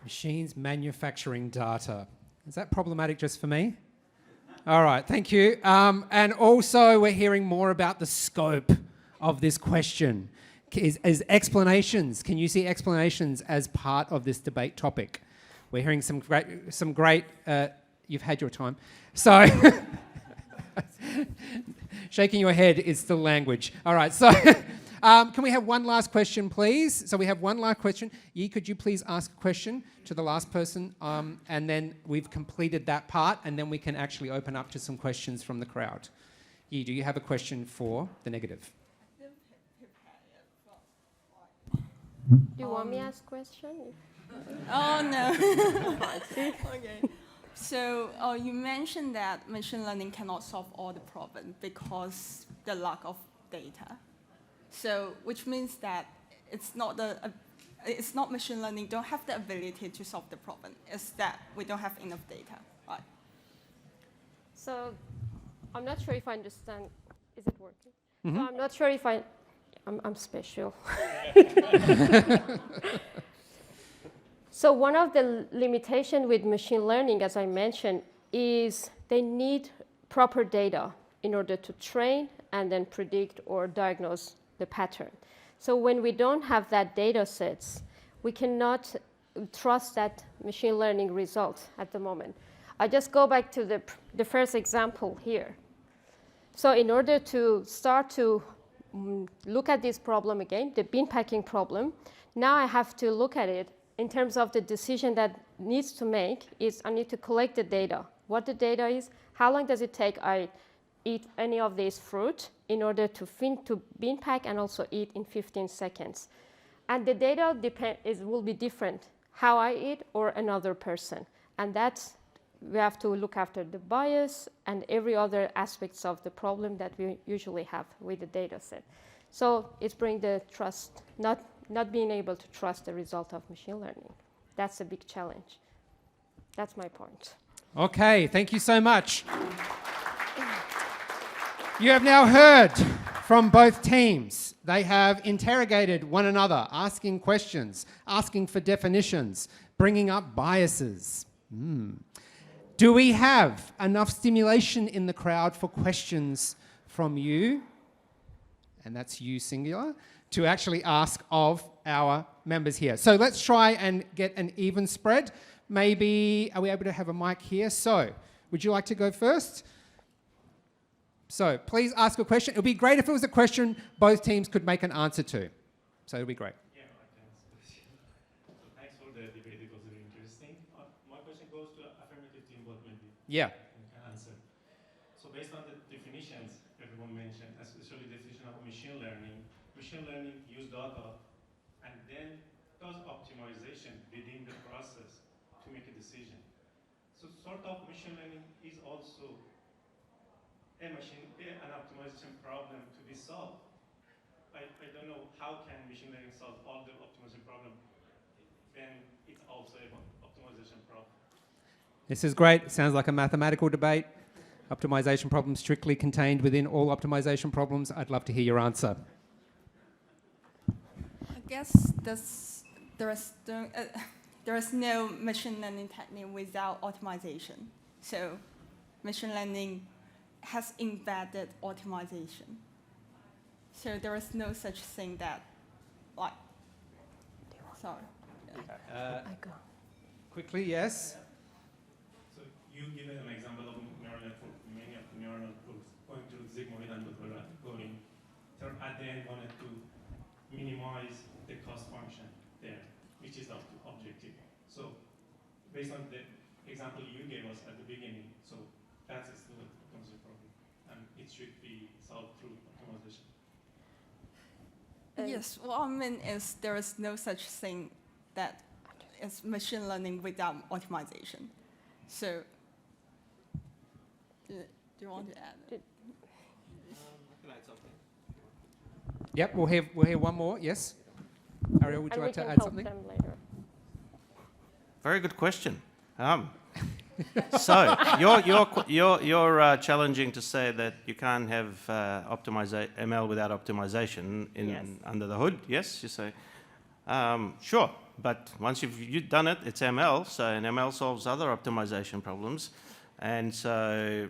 Machines manufacturing data. Is that problematic just for me? All right, thank you. And also we're hearing more about the scope of this question. Is explanations, can you see explanations as part of this debate topic? We're hearing some great, you've had your time. So, shaking your head is still language. All right, so can we have one last question, please? So we have one last question. Yi, could you please ask a question to the last person? And then we've completed that part, and then we can actually open up to some questions from the crowd. Yi, do you have a question for the negative? Do you want me to ask a question? Oh, no. Okay. So you mentioned that machine learning cannot solve all the problems because the lack of data. So which means that it's not machine learning don't have the ability to solve the problem. It's that we don't have enough data, right? So I'm not sure if I understand. Is it working? So I'm not sure if I'm special. So one of the limitations with machine learning, as I mentioned, is they need proper data in order to train and then predict or diagnose the pattern. So when we don't have that data sets, we cannot trust that machine learning result at the moment. I just go back to the first example here. So in order to start to look at this problem again, the bin packing problem, now I have to look at it in terms of the decision that needs to make is I need to collect the data. What the data is, how long does it take I eat any of these fruit in order to bin pack and also eat in 15 seconds. And the data will be different, how I eat or another person. And that's, we have to look after the bias and every other aspects of the problem that we usually have with the data set. So it's bring the trust, not being able to trust the result of machine learning. That's a big challenge. That's my point. Okay, thank you so much. You have now heard from both teams. They have interrogated one another, asking questions, asking for definitions, bringing up biases. Do we have enough stimulation in the crowd for questions from you, and that's you singular, to actually ask of our members here? So let's try and get an even spread. Maybe, are we able to have a mic here? So, would you like to go first? So, please ask a question. It would be great if it was a question both teams could make an answer to. So, it would be great. Yeah, I can ask a question. So thanks for the debate. It was very interesting. My question goes to affirmative team, but maybe Yeah. you can answer. So based on the definitions everyone mentioned, especially the definition of machine learning use data and then does optimization within the process to make a decision. So sort of machine learning is also an optimization problem to be solved. I don't know how can machine learning solve all the optimization problem when it's also an optimization problem. This is great. It sounds like a mathematical debate. Optimization problems strictly contained within all optimization problems. I'd love to hear your answer. I guess there is no machine learning technique without optimization. So machine learning has embedded optimization. So there is no such thing that, like, sorry. Quickly, yes. So you give an example of neural network, many of the neural networks going to sigmoid and going. So at the end wanted to minimize the cost function there, which is the objective. So based on the example you gave us at the beginning, so that's still a optimization problem, and it should be solved through optimization. Yes, what I mean is there is no such thing that is machine learning without optimization. So, do you want to add it? I can add something. Yep, we'll hear one more. Yes. Ariel, would you like to add something? Them later. Very good question. So you're challenging to say that you can't have ML without optimization under the hood. Yes, you say. Sure, but once you've done it, it's ML. So and ML solves other optimization problems, and so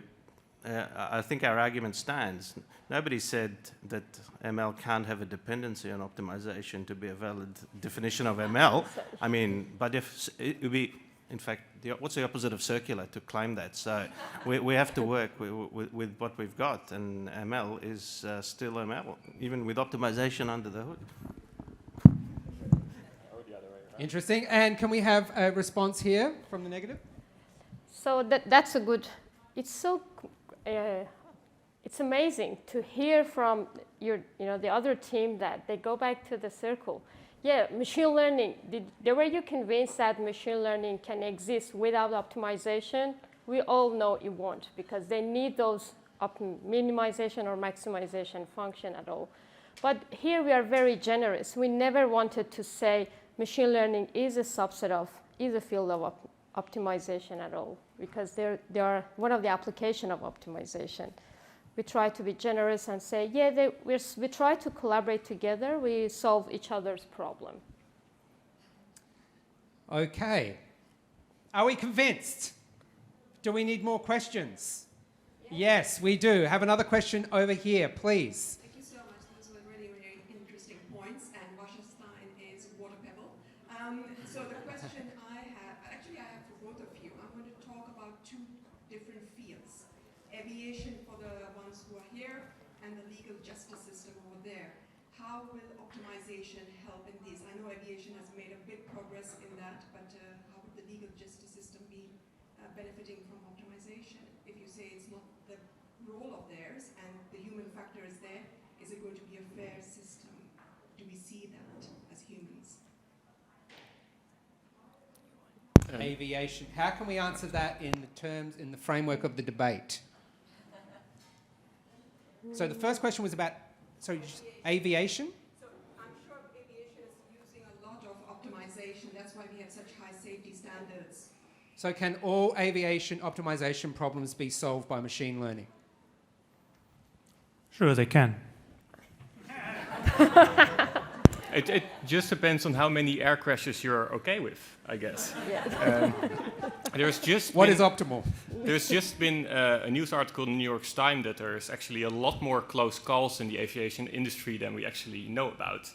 I think our argument stands. Nobody said that ML can't have a dependency on optimization to be a valid definition of ML. I mean, but if it would be, in fact, what's the opposite of circular to claim that? So we have to work with what we've got, and ML is still ML, even with optimization under the hood. Interesting. And can we have a response here from the negative? So that's a good. It's so. It's amazing to hear from the other team that they go back to the circle. Yeah, machine learning. Were you convinced that machine learning can exist without optimization? We all know it won't, because they need those minimization or maximization function at all. But here we are very generous. We never wanted to say machine learning is a subset of, is a field of optimization at all, because they are one of the application of optimization. We try to be generous and say, yeah, we try to collaborate together, we solve each other's problem. Okay. Are we convinced? Do we need more questions? Yes, we do. Have another question over here, please. Thank you so much. Those were really, really interesting points. And Wasserstein is water pebble. So the question I have for both of you. I'm going to talk about two different fields. Aviation for the ones who are here and the legal justice system over there. How will optimization help in these? I know aviation has made a big progress in that, but how would the legal justice system be benefiting from optimization? If you say it's not the role of theirs and the human factor is there, is it going to be a fair system? Do we see that as humans? Aviation. How can we answer that in the framework of the debate? So the first question was about, aviation? So I'm sure aviation is using a lot of optimization. That's why we have such high safety standards. So can all aviation optimization problems be solved by machine learning? Sure, they can. It just depends on how many air crashes you're okay with, I guess. What is optimal? There's just been a news article in the New York Times that there's actually a lot more close calls in the aviation industry than we actually know about.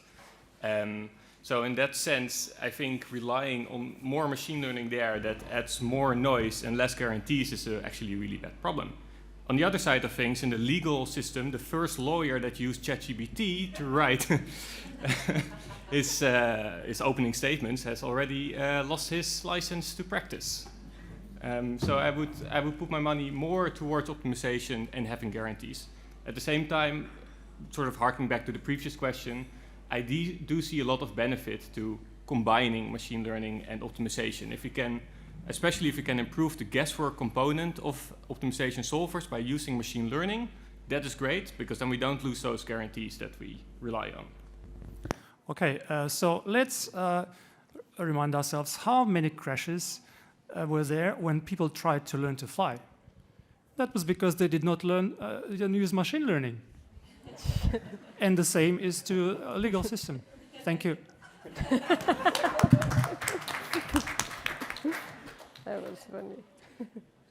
So in that sense, I think relying on more machine learning there that adds more noise and less guarantees is actually a really bad problem. On the other side of things, in the legal system, the first lawyer that used ChatGPT to write his opening statements has already lost his license to practice. So I would put my money more towards optimization and having guarantees. At the same time, sort of harking back to the previous question, I do see a lot of benefit to combining machine learning and optimization. Especially if we can improve the guesswork component of optimization solvers by using machine learning, that is great, because then we don't lose those guarantees that we rely on. Okay, so let's remind ourselves how many crashes were there when people tried to learn to fly. That was because they did not didn't use machine learning. And the same is to a legal system. Thank you. That was funny.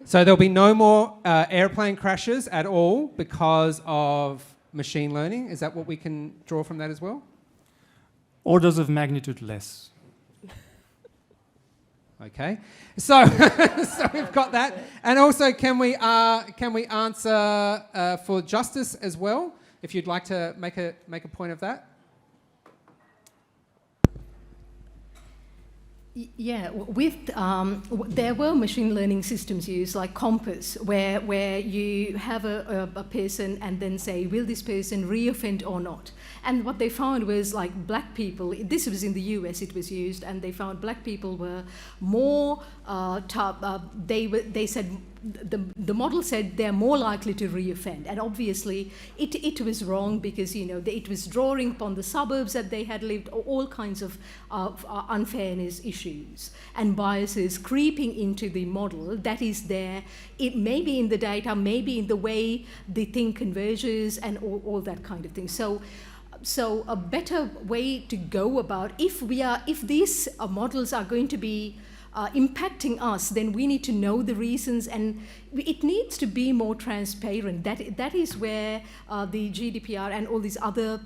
So there'll be no more airplane crashes at all because of machine learning. Is that what we can draw from that as well? Orders of magnitude less. Okay, so so we've got that, and also can we answer for justice as well? If you'd like to make a point of that. Yeah, there were machine learning systems used, like Compass, where you have a person and then say, will this person reoffend or not? And what they found was, like, black people, this was in the US it was used, and they found black people were more they said, the model said they're more likely to reoffend, and obviously it was wrong, because it was drawing upon the suburbs that they had lived, all kinds of unfairness issues and biases creeping into the model that is there. It may be in the data, maybe in the way the thing converges, and all that kind of thing. So a better way to go about, if these models are going to be impacting us, then we need to know the reasons, and it needs to be more transparent. That is where the GDPR and all these other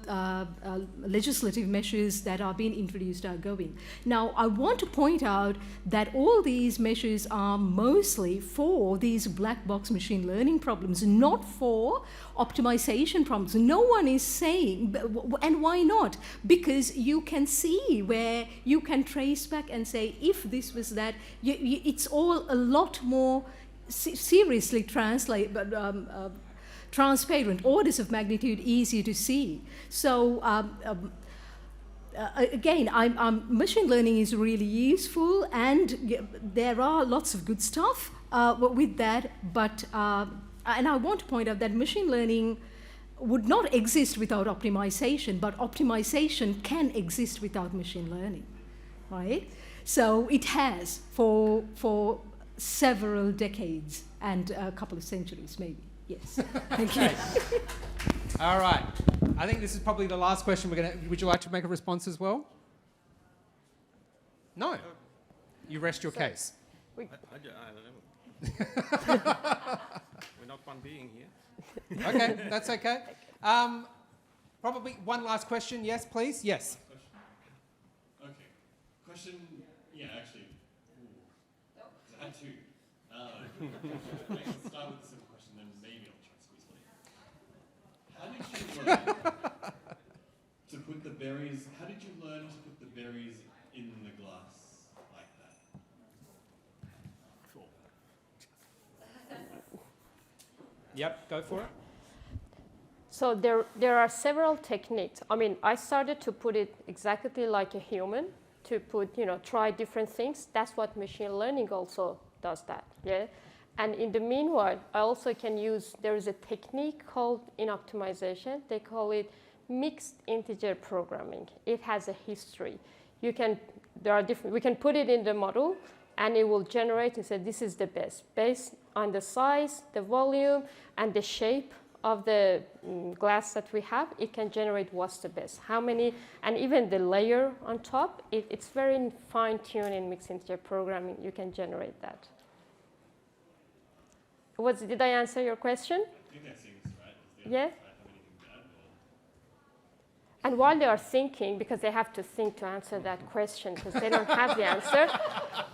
legislative measures that are being introduced are going. Now, I want to point out that all these measures are mostly for these black box machine learning problems, not for optimization problems. No one is saying, and why not? Because you can see where you can trace back and say, if this was that, it's all a lot more seriously transparent, orders of magnitude easier to see. So again, machine learning is really useful, and there are lots of good stuff with that, but and I want to point out that machine learning would not exist without optimization, but optimization can exist without machine learning, right? So it has for several decades and a couple of centuries, maybe. Yes. Thank you. All right. I think this is probably the last question we're going to... Would you like to make a response as well? No. You rest your case. I don't know. We're not one being here. Okay, that's okay. Probably one last question. Yes, please. Yes. Okay. Question, yeah, actually. I had two. Let's start with the simple question, then maybe I'll try and squeeze one in. How did you learn to put the berries, how did you learn to put the berries in the glass like that? Cool. Yep, go for it. So there are several techniques. I mean, I started to put it exactly like a human, to put, try different things. That's what machine learning also does that, yeah? And in the meanwhile, I also can use, there is a technique called, in optimization, they call it mixed integer programming. It has a history. We can put it in the model, and it will generate and say, this is the best, based on the size, the volume, and the shape of the glass that we have. It can generate what's the best, how many, and even the layer on top, it's very fine-tuned in mixed integer programming. You can generate that. Did I answer your question? I think that seems right. Yeah. And while they are thinking, because they have to think to answer that question, because they don't have the answer,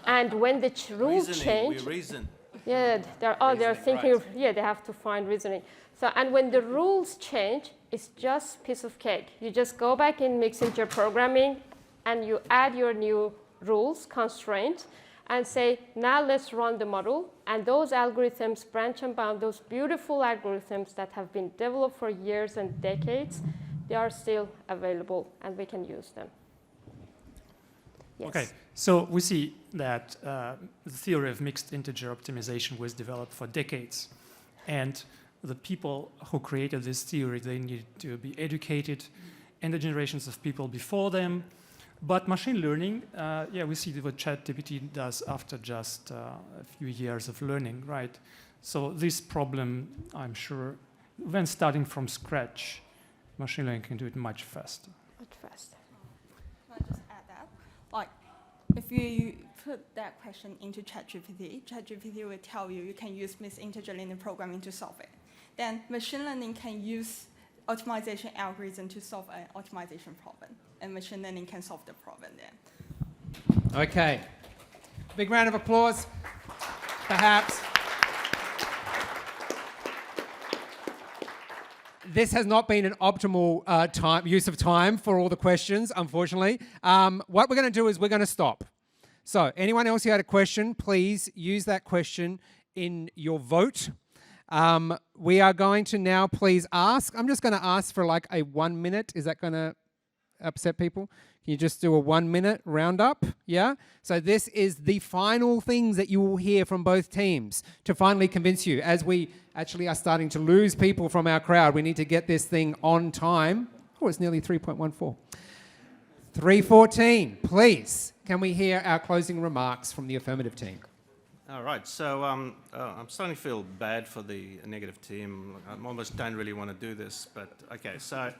and when the rules change, we reason. yeah, they're thinking, right. Yeah, they have to find reasoning. So, and when the rules change, it's just piece of cake. You just go back in mixed integer programming, and you add your new rules, constraint, and say, now let's run the model. And those algorithms, branch and bound, those beautiful algorithms that have been developed for years and decades, they are still available, and we can use them. Yes. Okay, so we see that the theory of mixed integer optimization was developed for decades. And the people who created this theory, they needed to be educated, and the generations of people before them. But machine learning, we see what ChatGPT does after just a few years of learning, right? So this problem, I'm sure, when starting from scratch, machine learning can do it much faster. Much faster. Can I just add that? Like, if you put that question into ChatGPT, ChatGPT will tell you can use mixed integer linear programming to solve it. Then machine learning can use optimization algorithm to solve an optimization problem, and machine learning can solve the problem then. Okay. Big round of applause, perhaps. This has not been an optimal use of time for all the questions, unfortunately. What we're going to do is we're going to stop. So anyone else who had a question, please use that question in your vote. We are going to now please ask. I'm just going to ask for like a 1 minute. Is that going to upset people? Can you just do a 1 minute roundup? Yeah? So this is the final things that you will hear from both teams to finally convince you. As we actually are starting to lose people from our crowd, we need to get this thing on time. Oh, it's nearly 3.14. 3:14, please. Can we hear our closing remarks from the affirmative team? All right, so I'm starting to feel bad for the negative team. I almost don't really want to do this, but okay, so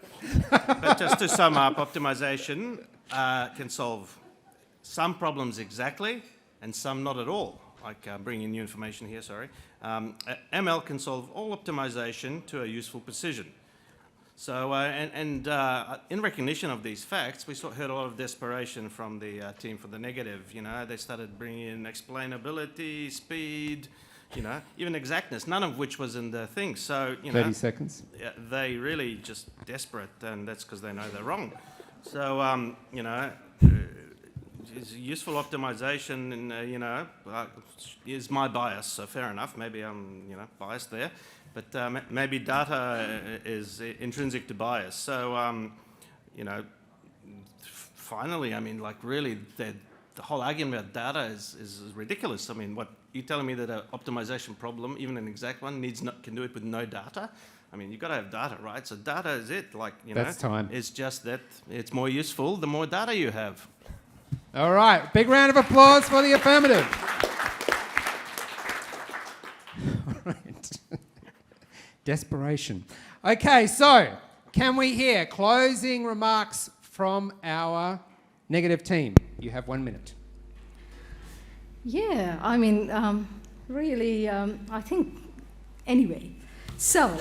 but just to sum up, optimization can solve some problems exactly and some not at all. Like bringing in new information here, sorry. ML can solve all optimization to a useful precision. So, in recognition of these facts, we heard a lot of desperation from the team for the negative. They started bringing in explainability, speed, even exactness, none of which was in the thing. So, 30 seconds. They really just desperate, and that's because they know they're wrong. So, useful optimization, is my bias. So fair enough. Maybe I'm, biased there. But maybe data is intrinsic to bias. So, finally, I mean, like really, the whole argument about data is ridiculous. I mean, what you're telling me that an optimization problem, even an exact one, can do it with no data? I mean, you've got to have data, right? So data is it. Like, That's time. It's just that it's more useful the more data you have. All right, big round of applause for the affirmative. All right. Desperation. Okay, so can we hear closing remarks from our negative team? You have 1 minute. Yeah, I mean, really, I think, anyway, so,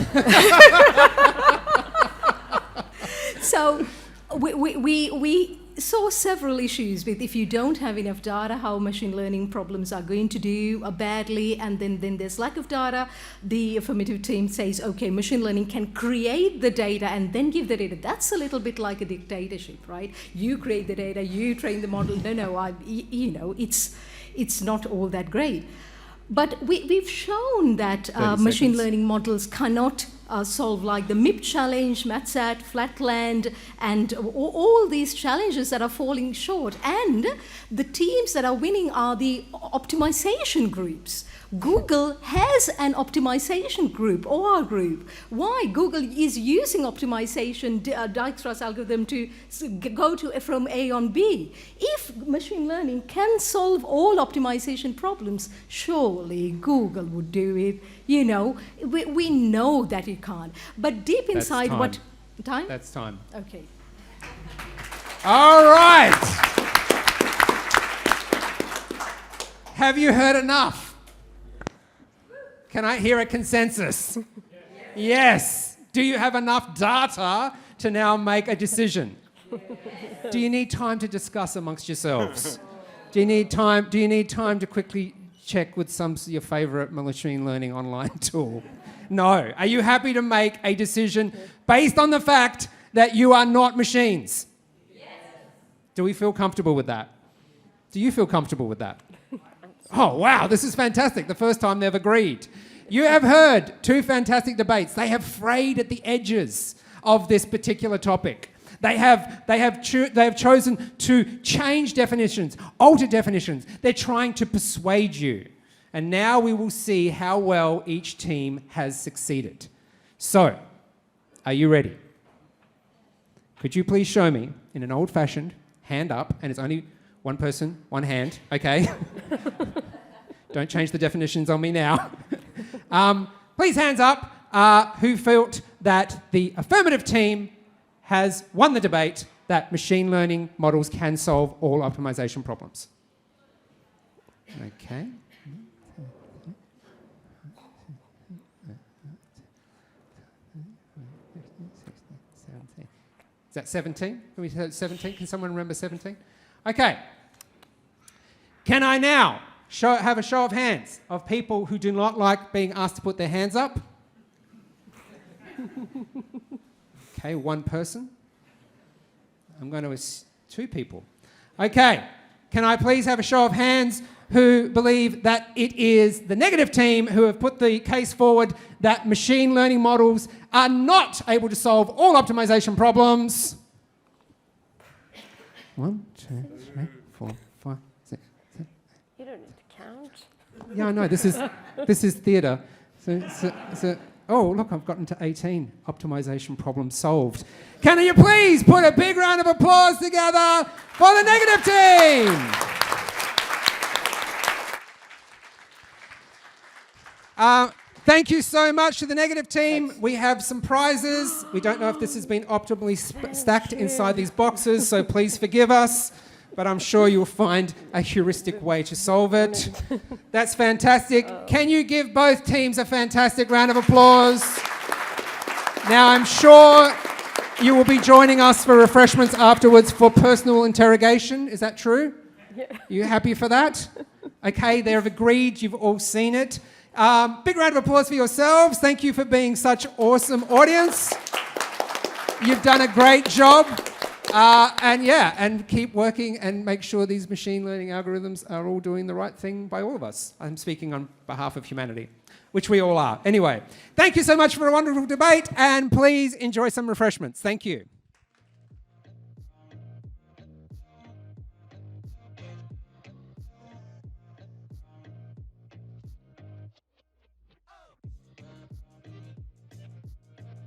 so we saw several issues with if you don't have enough data, how machine learning problems are going to do badly, and then there's lack of data. The affirmative team says, okay, machine learning can create the data and then give the data. That's a little bit like a dictatorship, right? You create the data, you train the model. No, it's not all that great. But we've shown that machine learning models cannot solve like the MIP challenge, MathSat, Flatland, and all these challenges that are falling short. And the teams that are winning are the optimization groups. Google has an optimization group, OR group. Why? Google is using optimization, Dijkstra's algorithm to go from A on B. If machine learning can solve all optimization problems, surely Google would do it. You know, we know that it can't. But deep inside, what time? That's time. Okay. All right. Have you heard enough? Can I hear a consensus? Yes. Do you have enough data to now make a decision? Do you need time to discuss amongst yourselves? Do you need time to quickly check with some of your favourite machine learning online tool? No. Are you happy to make a decision based on the fact that you are not machines? Yes. Do we feel comfortable with that? Do you feel comfortable with that? Oh, wow, this is fantastic. The first time they've agreed. You have heard two fantastic debates. They have frayed at the edges of this particular topic. They have chosen to change definitions, alter definitions. They're trying to persuade you. And now we will see how well each team has succeeded. So, are you ready? Could you please show me in an old-fashioned hand up, and it's only one person, one hand, okay? Don't change the definitions on me now. Please hands up who felt that the affirmative team has won the debate that machine learning models can solve all optimization problems. Okay. Is that 17? Can we say 17? Can someone remember 17? Okay. Can I now have a show of hands of people who do not like being asked to put their hands up? Okay, one person. I'm going to two people. Okay. Can I please have a show of hands who believe that it is the negative team who have put the case forward that machine learning models are not able to solve all optimization problems? 1, 2, 3, 4, 5, 6, 7. You don't need to count. Yeah, I know. This is theatre. So, oh, look, I've gotten to 18 optimization problems solved. Can you please put a big round of applause together for the negative team? Thank you so much to the negative team. We have some prizes. We don't know if this has been optimally stacked inside these boxes, so please forgive us. But I'm sure you'll find a heuristic way to solve it. That's fantastic. Can you give both teams a fantastic round of applause? Now, I'm sure you will be joining us for refreshments afterwards for personal interrogation. Is that true? Yeah. You happy for that? Okay, they've agreed. You've all seen it. Big round of applause for yourselves. Thank you for being such an awesome audience. You've done a great job. And keep working and make sure these machine learning algorithms are all doing the right thing by all of us. I'm speaking on behalf of humanity, which we all are. Anyway, thank you so much for a wonderful debate, and please enjoy some refreshments. Thank you.